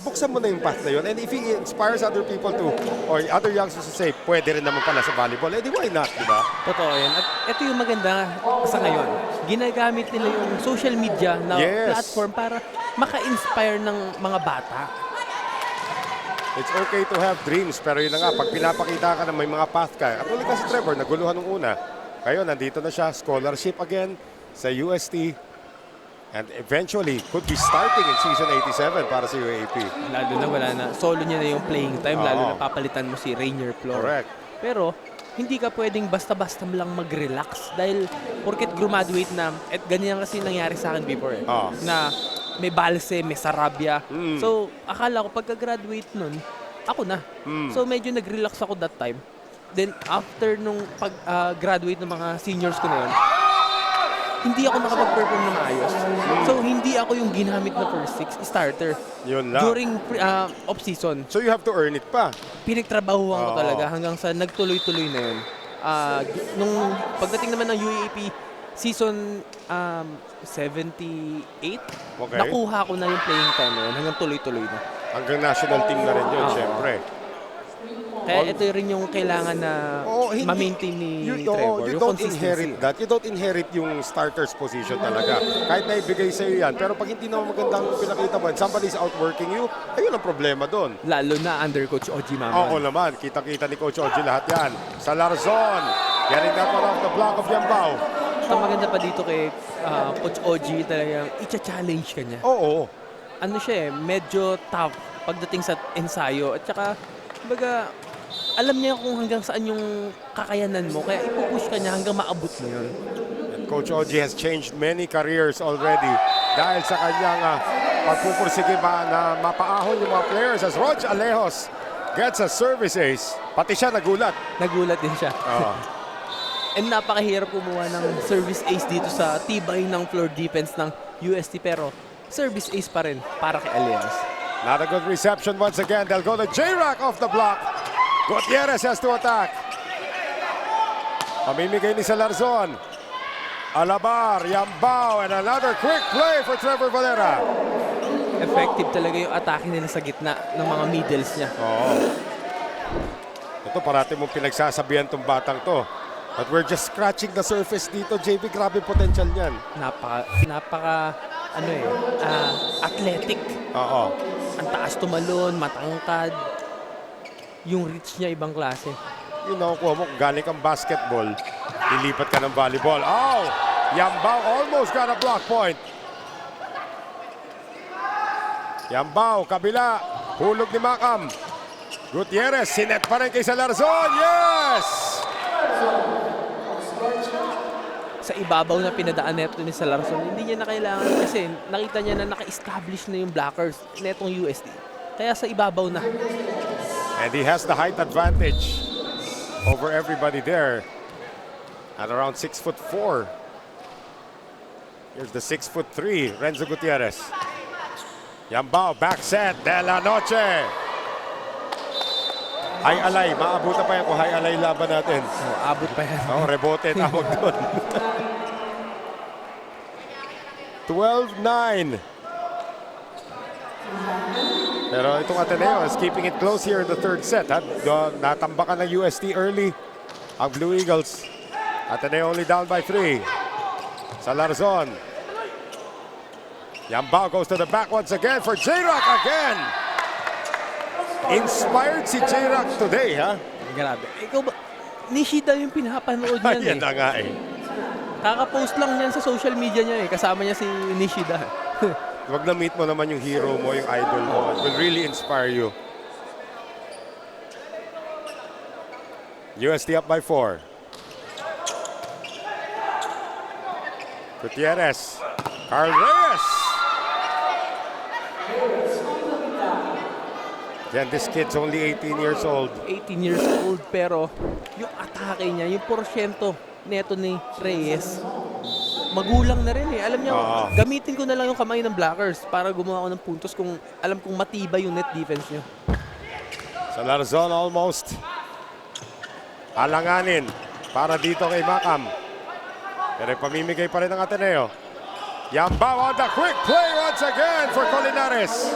buksan mo na yung path na yun. And if he inspires other people to, or other youngsters to say, pwede rin naman pala sa volleyball, di why not, di ba? Totoo yan. At ito yung maganda sa ngayon. Ginagamit nila yung social media na platform para maka-inspire ng mga bata. It's okay to have dreams, pero yun na nga, pag pinapakita ka na may mga path ka, at ulit si Trevor, naguluhan nung una. Ngayon, nandito na siya, scholarship again sa UST, and eventually could be starting in season 87 para sa UAP. Lalo na wala na. Solo niya na yung playing time, lalo na papalitan mo si Rainier Flor. Correct. Pero, hindi ka pwedeng basta-basta lang mag-relax dahil porket graduate na, at ganyan kasi nangyari sa akin before na may Balse, may Sarabia. So, akala ko pagka-graduate nun, ako na. So, medyo nag-relax ako that time. Then, after nung pag-graduate ng mga seniors ko na yun, hindi ako nakapag-perform na maayos. So, hindi ako yung ginamit na first six starter. Yun lang. During off-season. So, you have to earn it pa. Pinagtrabahuan ko talaga hanggang sa nagtuloy-tuloy na yun. Nung pagdating naman ng UAP, season 78, nakuha ko na yung playing time na yun hanggang tuloy-tuloy na. Hanggang national team na rin yun, syempre. Kaya ito rin yung kailangan na ma-maintain ni you Trevor. you Yung don't consistency. inherit that. You don't inherit yung starter's position talaga. Kahit na ibigay sa'yo yan. Pero pag hindi naman magandang pinakita mo, and somebody's outworking you, ayun ang problema doon. Lalo na under Coach Oji Oo Mamon. naman, kita-kita ni Coach Oji lahat yan. Sa Larzon, getting that one off the block of Yambao. Ang maganda pa dito kay Coach Oji, talagang i-challenge ka niya. Oo. Ano siya medyo tough pagdating sa ensayo. At saka, baga, alam niya kung hanggang saan yung kakayanan mo. Kaya ipupush ka niya hanggang maabot mo yun. And Coach Oji has changed many careers already dahil sa kanyang pagpupursige ba na mapaahon yung mga players as Rog Alejos gets a service ace. Pati siya nagulat. Nagulat din siya. Oo. And napakahirap kumuha ng service ace dito sa tibay ng floor defense ng UST. Pero service ace pa rin para kay Alejos. Not a good reception once again. They'll go to J-Rock off the block. Gutierrez has to attack. Pamimigay ni Salarzon. Alabar, Yambao, and another quick play for Trevor Valera. Effective talaga yung atake nila sa gitna ng mga middles niya. Oo. Ito, parati mong pinagsasabihan tong batang to. But we're just scratching the surface dito, JB. Grabe potential niyan. Napaka athletic. Oo. Ang taas tumalon, matangkad. Yung reach niya ibang klase. Yung nakukuha mo, galing kang basketball, ilipat ka ng volleyball. Oh! Yambao almost got a block point. Yambao, kabila. Hulog ni Macam. Gutierrez, sinet pa rin kay Salarzon. Yes! Sa ibabaw na pinadaan neto ni Salarzon, hindi niya na kailangan kasi nakita niya na naka-establish na yung blockers netong USD. Kaya sa ibabaw na. And he has the height advantage over everybody there. At around 6'4". Here's the 6'3", Renzo Gutierrez. Yambao, back set, De La Noche. High alay, maabutan pa yan kung high alay laban natin. Oh, abot pa yan. Oh, rebote tawag doon. 12-9. Pero itong Ateneo is keeping it close here in the third set. Natambakan ng UST early ang Blue Eagles. Ateneo only down by 3. Salarzon. Yambao goes to the back once again for J-Rock again. Inspired si J-Rock today, ha? Grabe. Ikaw ba, Nishida yung pinapanood niyan Yan na nga eh. Kaka-post lang niyan sa social media niya Kasama niya si Nishida. Wag na meet mo naman yung hero mo, yung idol mo. It will really inspire you. UST up by 4. Gutierrez. Carl Reyes. Again, this kid's only 18 years old. 18 years old pero yung atake niya, yung porsyento neto ni Reyes, magulang na rin Alam niya, gamitin ko na lang yung kamay ng blockers para gumawa ko ng puntos kung alam kong matibay yung net defense niyo. Salarzon almost alanganin para dito kay Macam. Pero pamimigay pa rin ng Ateneo. Yambao on the quick play once again for Colinares.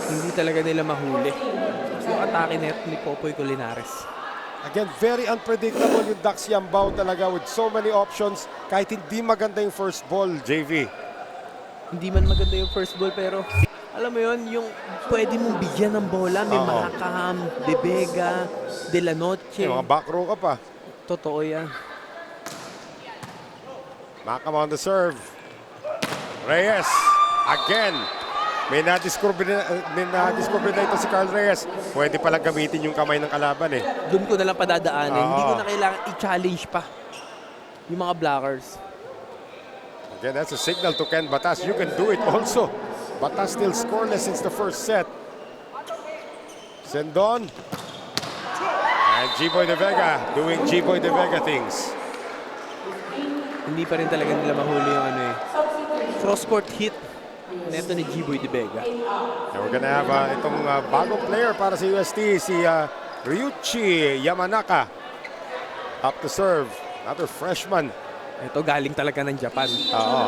Hindi talaga nila mahuli yung atake net ni Popoy Colinares. Again, very unpredictable yung Dax Yambao talaga with so many options. Kahit hindi maganda yung first ball, JV. Hindi man maganda yung first ball pero alam mo yon yung pwede mong bigyan ng bola. May Macam, De Vega, De La Noche. Mga back row ka pa. Totoo yan. Macam on the serve. Reyes, again. May na-discover na ito si Carl Reyes. Pwede palang gamitin yung kamay ng kalaban Doon ko na lang padadaanin. Hindi ko na kailangan i-challenge pa yung mga blockers. Again, that's a signal to Ken Batas. You can do it also. Batas still scoreless since the first set. Sendon. And G-Boy De Vega doing G-Boy De Vega things. Hindi pa rin talaga nila mahuli yung cross-court hit neto ni G-Boy De Vega. And we're gonna have itong bagong player para sa UST, si Ryuichi Yamanaka. Up to serve. Another freshman. Ito galing talaga ng Japan.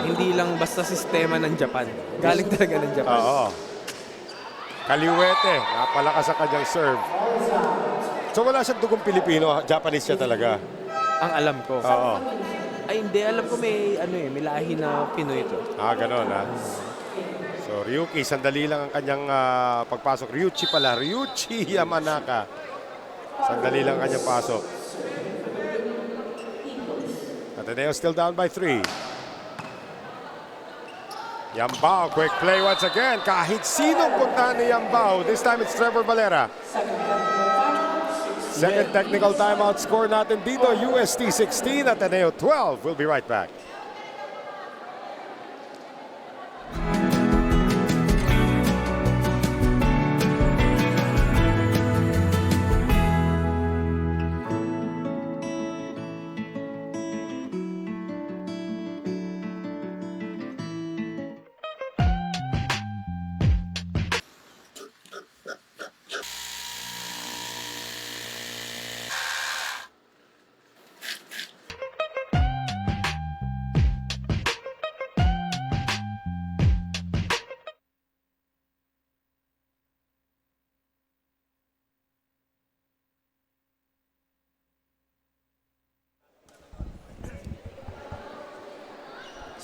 Hindi lang basta sistema ng Japan. Galing talaga ng Japan. Kaliwete. Napalakas sa kanyang serve. So wala siyang dugong Pilipino, Japanese siya talaga. Ang alam ko. Oo. Ay, hindi. Alam ko may, may lahi na Pinoy ito. Ganon ha. So Ryuki, sandali lang ang kanyang pagpasok. Ryuchi pala, Ryuchi Yamanaka. Sandali lang ang kanyang pasok. Ateneo still down by 3. Yambao, quick play once again. Kahit sinong puntahan ni Yambao. This time it's Trevor Valera. Second technical timeout score natin dito. UST 16, Ateneo 12. We'll be right back.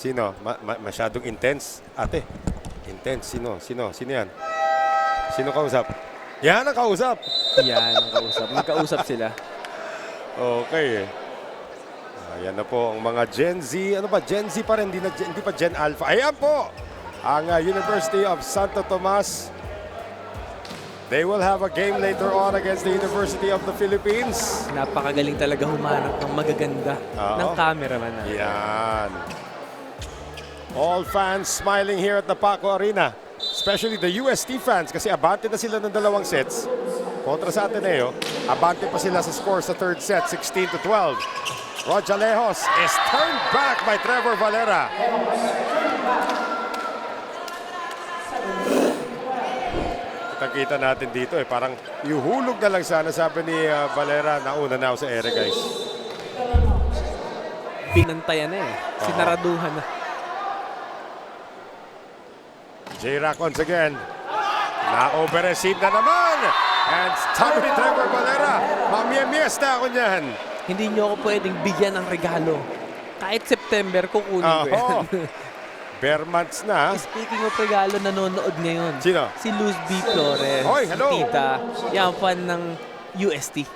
Sino? Masyadong intense. Ate, intense. Sino yan? Sino kausap? Yan ang kausap. Yan ang kausap. Magkausap sila. Okay. Ayan na po ang mga Gen Z. Ano ba? Gen Z pa rin. Hindi pa Gen Alpha. Ayan po! Ang University of Santo Tomas. They will have a game later on against the University of the Philippines. Napakagaling talaga humanap ng magaganda ng cameraman na. Yan. All fans smiling here at the Paco Arena. Especially the UST fans kasi abante na sila ng 2 sets. Kontra sa Ateneo, abante pa sila sa score sa third set, 16-12. Roger Lejos is turned back by Trevor Valera. Kita natin dito parang yuhulog na lang sana, sabi ni Valera, nauna na ako sa ere guys. Pinantayan na Sinaraduhan na. J-Rock once again. Na-over-receive na naman. And sabi ni Trevor Valera, mamiyemiyes na ako niyan. Hindi nyo ako pwedeng bigyan ng regalo. Kahit September, kukunin ko yan. Bare months na. Speaking of regalo, nanonood ngayon. Sino? Si Luz B. Flores. Hoy, hello. Tita. Yan, fan ng UST.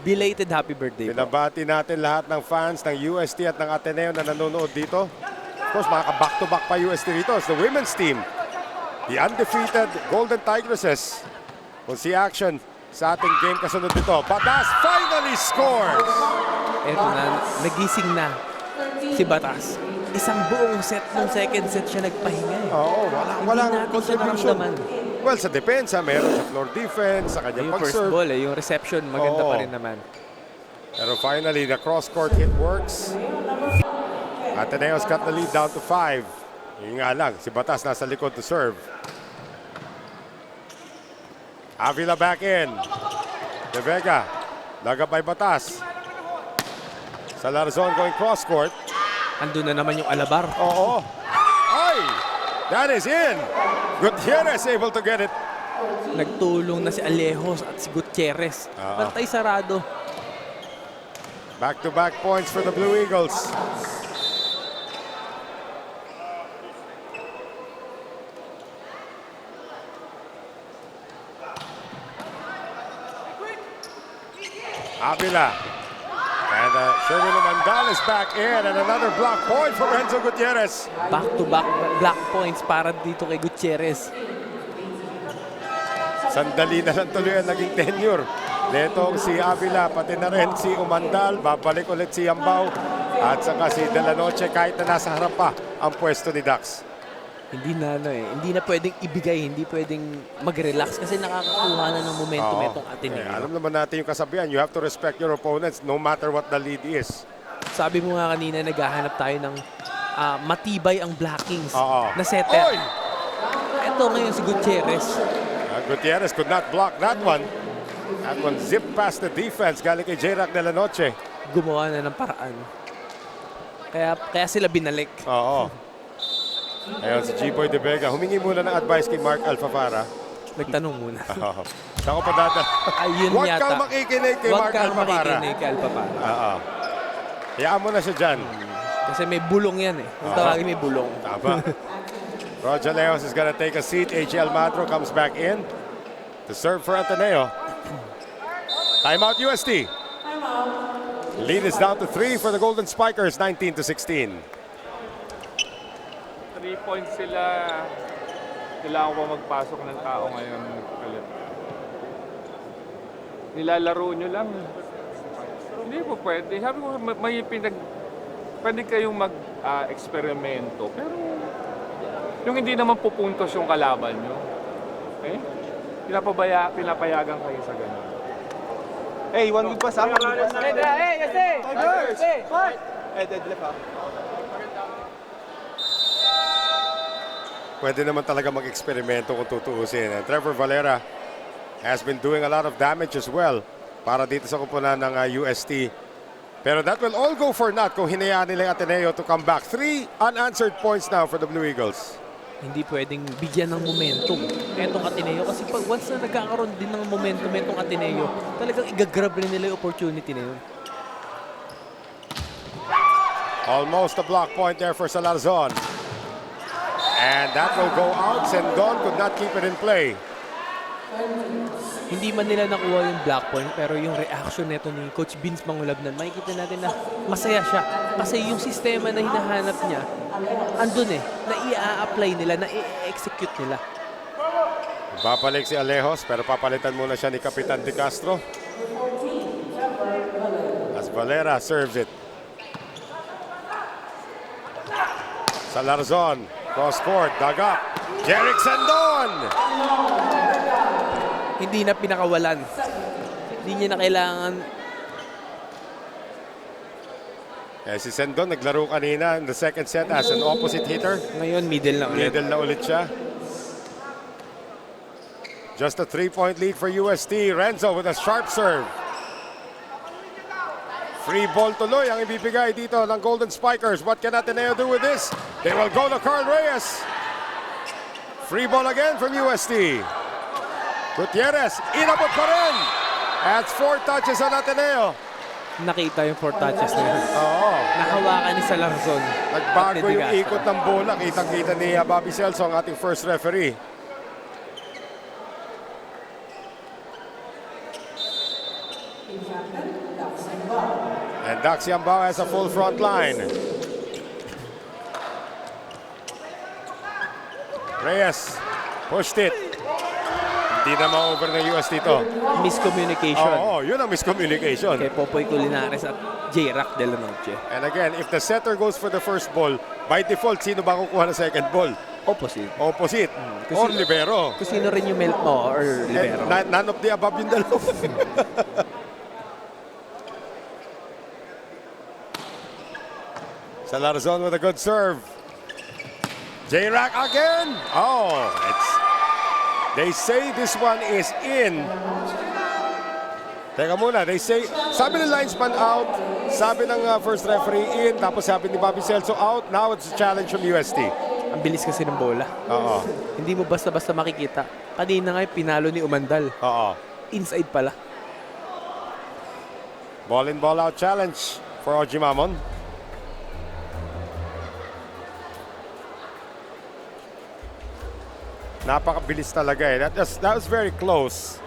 Belated happy birthday po. Binabati natin lahat ng fans ng UST at ng Ateneo na nanonood dito. Of course, makaka-back-to-back pa UST rito. It's the women's team. The undefeated Golden Tigresses. We'll see action sa ating game kasunod nito. Batas finally scores! Eto na, nagising na si Batas. Isang buong set ng second set siya nagpahinga. Oo, walang Hindi natin siya contribution. naramdaman. Well, sa depensa, meron sa floor defense, sa kanyang Yung first pag-serve. ball, yung reception, maganda Oo. pa rin naman. Pero finally, the cross-court hit works. Ateneo's got the lead down to 5. Yung nga lang, si Batas nasa likod to serve. Avila back in. De Vega, lagab by Batas. Salarzon going cross-court. Andun na naman yung Alabar. Oo. Ay! That is in! Gutierrez able to get it. Nagtulong na si Alejos at si Gutierrez. Pantay sarado. Back-to-back points for the Blue Eagles. Avila. And Sherwin Umandal is back in and another block point for Renzo Gutierrez. Back-to-back block points para dito kay Gutierrez. Sandali na lang tuloy ang naging tenure. Netong si Avila, pati na rin si Umandal. Babalik ulit si Yambao. At saka si De La Noche kahit na nasa harap pa ang pwesto ni Dax. Hindi na pwedeng ibigay, hindi pwedeng mag-relax kasi nakakakuha na ng momentum itong Ateneo. Alam naman natin yung kasabihan, you have to respect your opponents no matter what the lead is. Sabi mo nga kanina, naghahanap tayo ng matibay ang blockings na setter. Oy! Ito ngayon si Gutierrez. Gutierrez could not block that one. That one zipped past the defense galing kay J-Rock De La Noche. Gumawa na ng paraan. Kaya sila binalik. Oo. Ayun si G-Boy De Vega. Humingi muna ng advice kay Mark Alfafara. Nagtanong muna. Oo. Saan ko pa dada? Ayun Huwag yata. kang makikinig kay Huwag Mark kang Alpapara. makikinig kay Alpapara. Oo. Hayaan mo na siya dyan. Kasi may bulong yan eh. Kung tawagin may bulong. Tama. Roger Leos is gonna take a seat. AJ Almagro comes back in to serve for Ateneo. Timeout UST. Lead is down to 3 for the Golden Spikers, 19-16. 3 points sila. Kailangan ko magpasok ng tao ngayon. Nilalaro nyo lang. Hindi po pwede. Sabi ko, pwede kayong mag-eksperimento. Pero yung hindi naman pupuntos yung kalaban nyo. Okay? Pinapayagan kayo sa ganun. Hey, one good pass, ha? Pwede naman talaga mag-eksperimento kung tutuusin. And Trevor Valera has been doing a lot of damage as well para dito sa kupunan ng UST. Pero that will all go for naught kung hinayaan nila yung Ateneo to come back. 3 unanswered points now for the Blue Eagles. Hindi pwedeng bigyan ng momentum etong Ateneo kasi pag once na nagkakaroon din ng momentum etong Ateneo, talagang igagrab rin nila yung opportunity na yun. Almost a block point there for Salarzon. And that will go out. Sendon could not keep it in play. Hindi man nila nakuha yung black point pero yung reaction nito ni Coach Vince Mangulabnan, makikita natin na masaya siya. Kasi yung sistema na hinahanap niya, andun eh, na i-apply nila, na i-execute nila. Babalik si Alejos pero papalitan muna siya ni Kapitan De Castro. As Valera serves it. Salarzon, cross court, dug up. Jerick Sendon! Hindi na pinakawalan. Hindi niya na kailangan. Si Sendon naglaro kanina in the second set as an opposite hitter. Ngayon, middle na ulit. Middle na ulit siya. Just a 3-point lead for UST. Renzo with a sharp serve. Free ball tuloy ang ibibigay dito ng Golden Spikers. What can Ateneo do with this? They will go to Carl Reyes. Free ball again from UST. Gutierrez, inabot pa rin. That's 4 touches on Ateneo. Nakita yung 4 touches na yun. Oo. Nakawakan ni Salarzon. Nagbago yung ikot ng bola. Kitang-kita ni Bobby Celso, ang ating first referee. And Daxi Ambao has a full front line. Reyes pushed it. Hindi na ma-over ng UST to. Miscommunication. Oo, yun ang miscommunication. Kay Popoy Culinares at J-Rack de la Noche. And again, if the setter goes for the first ball, by default, sino ba kukuha ng second ball? Opposite. Opposite. Or libero. Kung sino rin yung or libero. None of the above yung dalawa. Salarzon with a good serve. J-Rack again. Oh, they say this one is in. Teka muna, they say, sabi ng linesman out, sabi ng first referee in, tapos sabi ni Bobby Celso out. Now it's a challenge from UST. Ang bilis kasi ng bola. Oo. Hindi mo basta-basta makikita. Kanina nga pinalo ni Umandal. Oo. Inside pala. Ball in, ball out challenge for Oji Mamon. Napakabilis talaga eh. That was very close.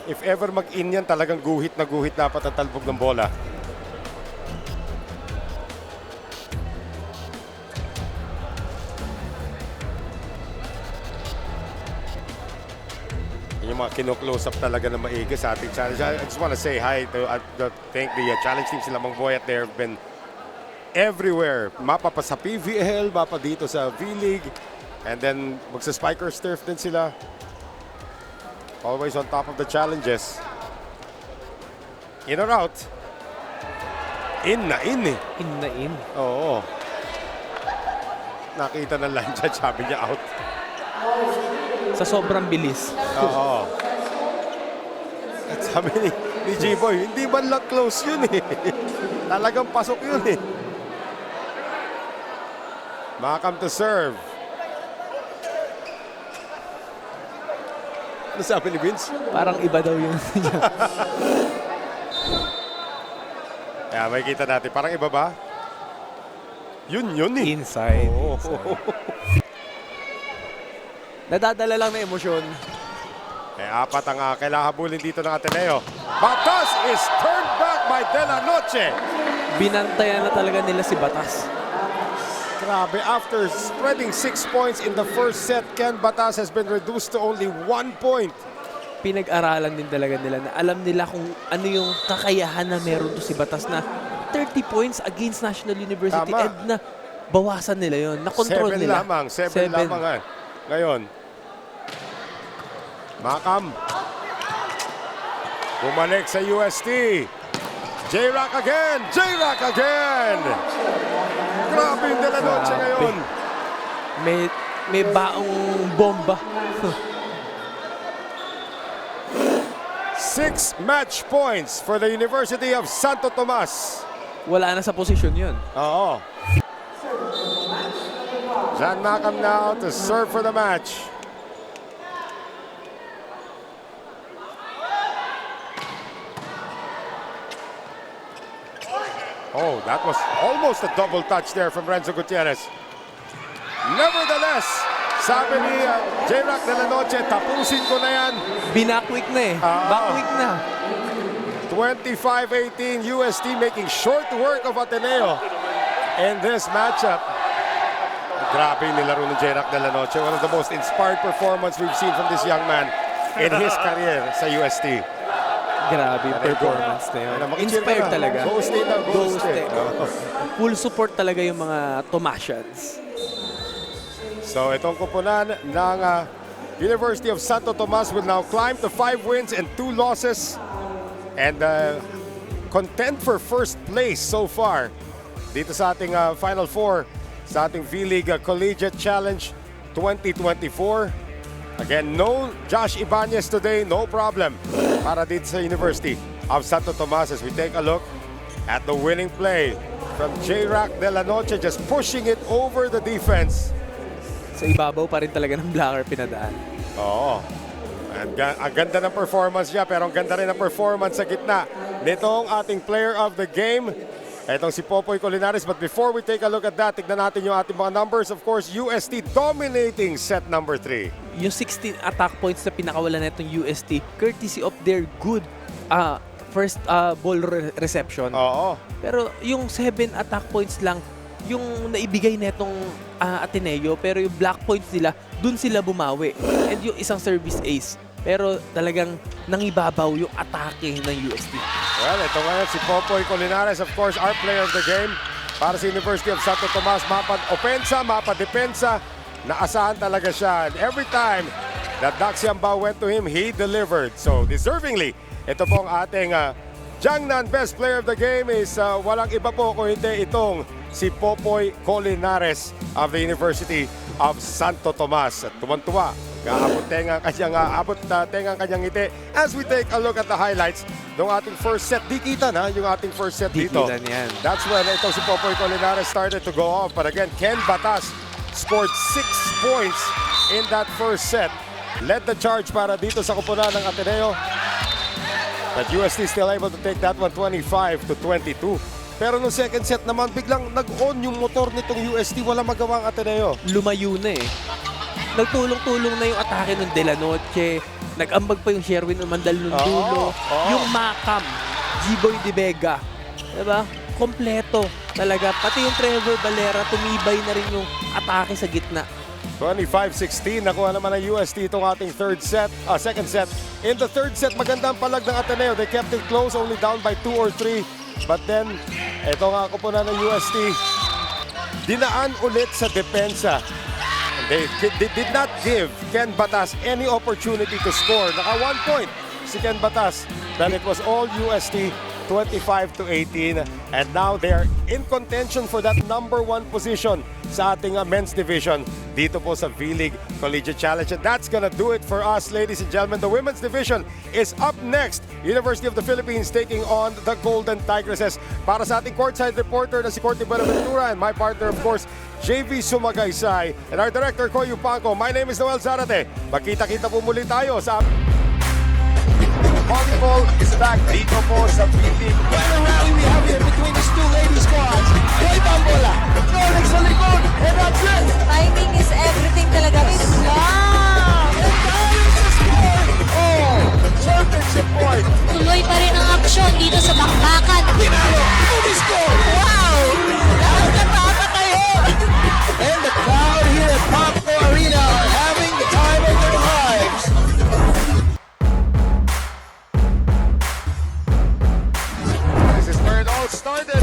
If ever mag-in yan, talagang guhit na dapat ang talbog ng bola. Yung mga kino-close up talaga na maigi sa ating challenge. I just want to say hi to thank the challenge team sila Mangboy at they have been everywhere. Mapa pa sa PVL, mapa dito sa V-League. And then magsa-Spikers turf din sila. Always on top of the challenges. In or out? In na in eh. In na in. Oo. Nakita ng line judge, sabi niya out. Sa sobrang bilis. Oo. At sabi ni G-Boy, hindi man lang close yun eh. Talagang pasok yun eh. Makam to serve. Ano sabi ni Vince? Parang iba daw yun. Kaya may kita natin. Parang iba ba? Yun eh. Inside. Oo. Nadadala lang na emosyon. Apat ang kailangan habulin dito ng Ateneo. Batas is turned back by De La Noche. Binantayan na talaga nila si Batas. Grabe, after spreading 6 points in the first set, Ken Batas has been reduced to only 1 point. Pinag-aralan din talaga nila na alam nila kung ano yung kakayahan na meron to si Batas na 30 points against National University. Tama. And na bawasan nila yon, na-control 7 nila. lamang, 7 lamang. Ngayon, Makam. Bumalik sa UST. J-Rock again! J-Rock again! Grabe yung De La Noche ngayon. May baong bomba. 6 match points for the University of Santo Tomas. Wala na sa posisyon yun. Oo. John Makam now to serve for the match. Oh, that was almost a double touch there from Renzo Gutierrez. Nevertheless, sabi ni J-Rock De La Noche, tapusin ko na yan. Binakwik na eh. Bakwik na. 25-18, UST making short work of Ateneo in this matchup. Grabe yung nilaro ni J-Rock De La Noche. One of the most inspired performance we've seen from this young man in his career sa UST. Grabe yung performance na yun. Inspired talaga. Go State na, go State. Full support talaga yung mga Tomasians. So itong kupunan ng University of Santo Tomas will now climb to 5 wins and 2 losses and contend for first place so far dito sa ating Final Four sa ating V-League Collegiate Challenge 2024. Again, no Josh Ibanez today, no problem para dito sa University of Santo Tomas as we take a look at the winning play from J-Rock De La Noche, just pushing it over the defense. Sa ibabaw pa rin talaga ng blocker pinadaan. Oo. Ang ganda ng performance niya, pero ang ganda rin ng performance sa gitna nitong ating player of the game. Itong si Popoy Colinares. But before we take a look at that, tignan natin yung ating mga numbers. Of course, UST dominating set number 3. Yung 16 attack points na pinakawalan na itong UST, courtesy of their good first ball reception. Oo. Pero yung 7 attack points lang, yung naibigay na itong Ateneo, pero yung black points nila, dun sila bumawi. And yung isang service ace. Pero talagang nangibabaw yung atake ng UST. Well, ito ngayon si Popoy Colinares, of course, our player of the game. Para sa University of Santo Tomas, mapa-opensa, mapa-depensa, naasahan talaga siya. And every time that Daxiamba went to him, he delivered. So, deservingly, ito pong ating Jiangnan Best Player of the Game is walang iba po kung hindi itong si Popoy Colinares of the University of Santo Tomas. At tuwan-tuwa, kaabot tenga ang kanyang ngiti as we take a look at the highlights ng ating first set. Di kita na yung ating first set dito. Di kita niyan. That's when itong si Popoy Colinares started to go off. But again, Ken Batas scored 6 points in that first set. Led the charge para dito sa kupunan ng Ateneo. But UST still able to take that one 25-22. Pero nung second set naman, biglang nag-on yung motor nitong UST. Wala magawa ang Ateneo. Lumayo na eh. Nagtulong-tulong na yung atake ng De La Noche. Nag-ambag pa yung Sherwin Umandal ng dulo. Yung Makam, G-Boy De Vega. Diba? Kompleto talaga. Pati yung Trevor Valera, tumibay na rin yung atake sa gitna. 25-16, nakuha naman ng UST itong ating second set. In the third set, magandang palag ng Ateneo. They kept it close, only down by 2 or 3. But then, ito nga kupunan ng UST, dinaan ulit sa depensa. They did not give Ken Batas any opportunity to score. Naka 1 point si Ken Batas. Then it was all UST 25-18. And now they are in contention for that number 1 position sa ating men's division dito po sa V-League Collegiate Challenge. And that's gonna do it for us, ladies and gentlemen. The women's division is up next. University of the Philippines taking on the Golden Tigresses. Para sa ating courtside reporter na si Corty Buenaventura and my partner, of course, JV Sumagaysay, and our director, Koyu Pangco. My name is Noel Zarate. Magkita-kita po muli tayo sa volleyball is back dito po sa V-League. What a rally we have here between these two lady squads. Boy Bambola, Nordic sa likod, and that's it. Timing is everything talaga. Wow! And that is the score. Oh, championship point. Tuloy pa rin ang aksyon dito sa bakbakan. Pinalo, movie score. Wow! Lahat na papatayo. And the crowd here at Popco Arena are having the time of their lives. This is where it all started.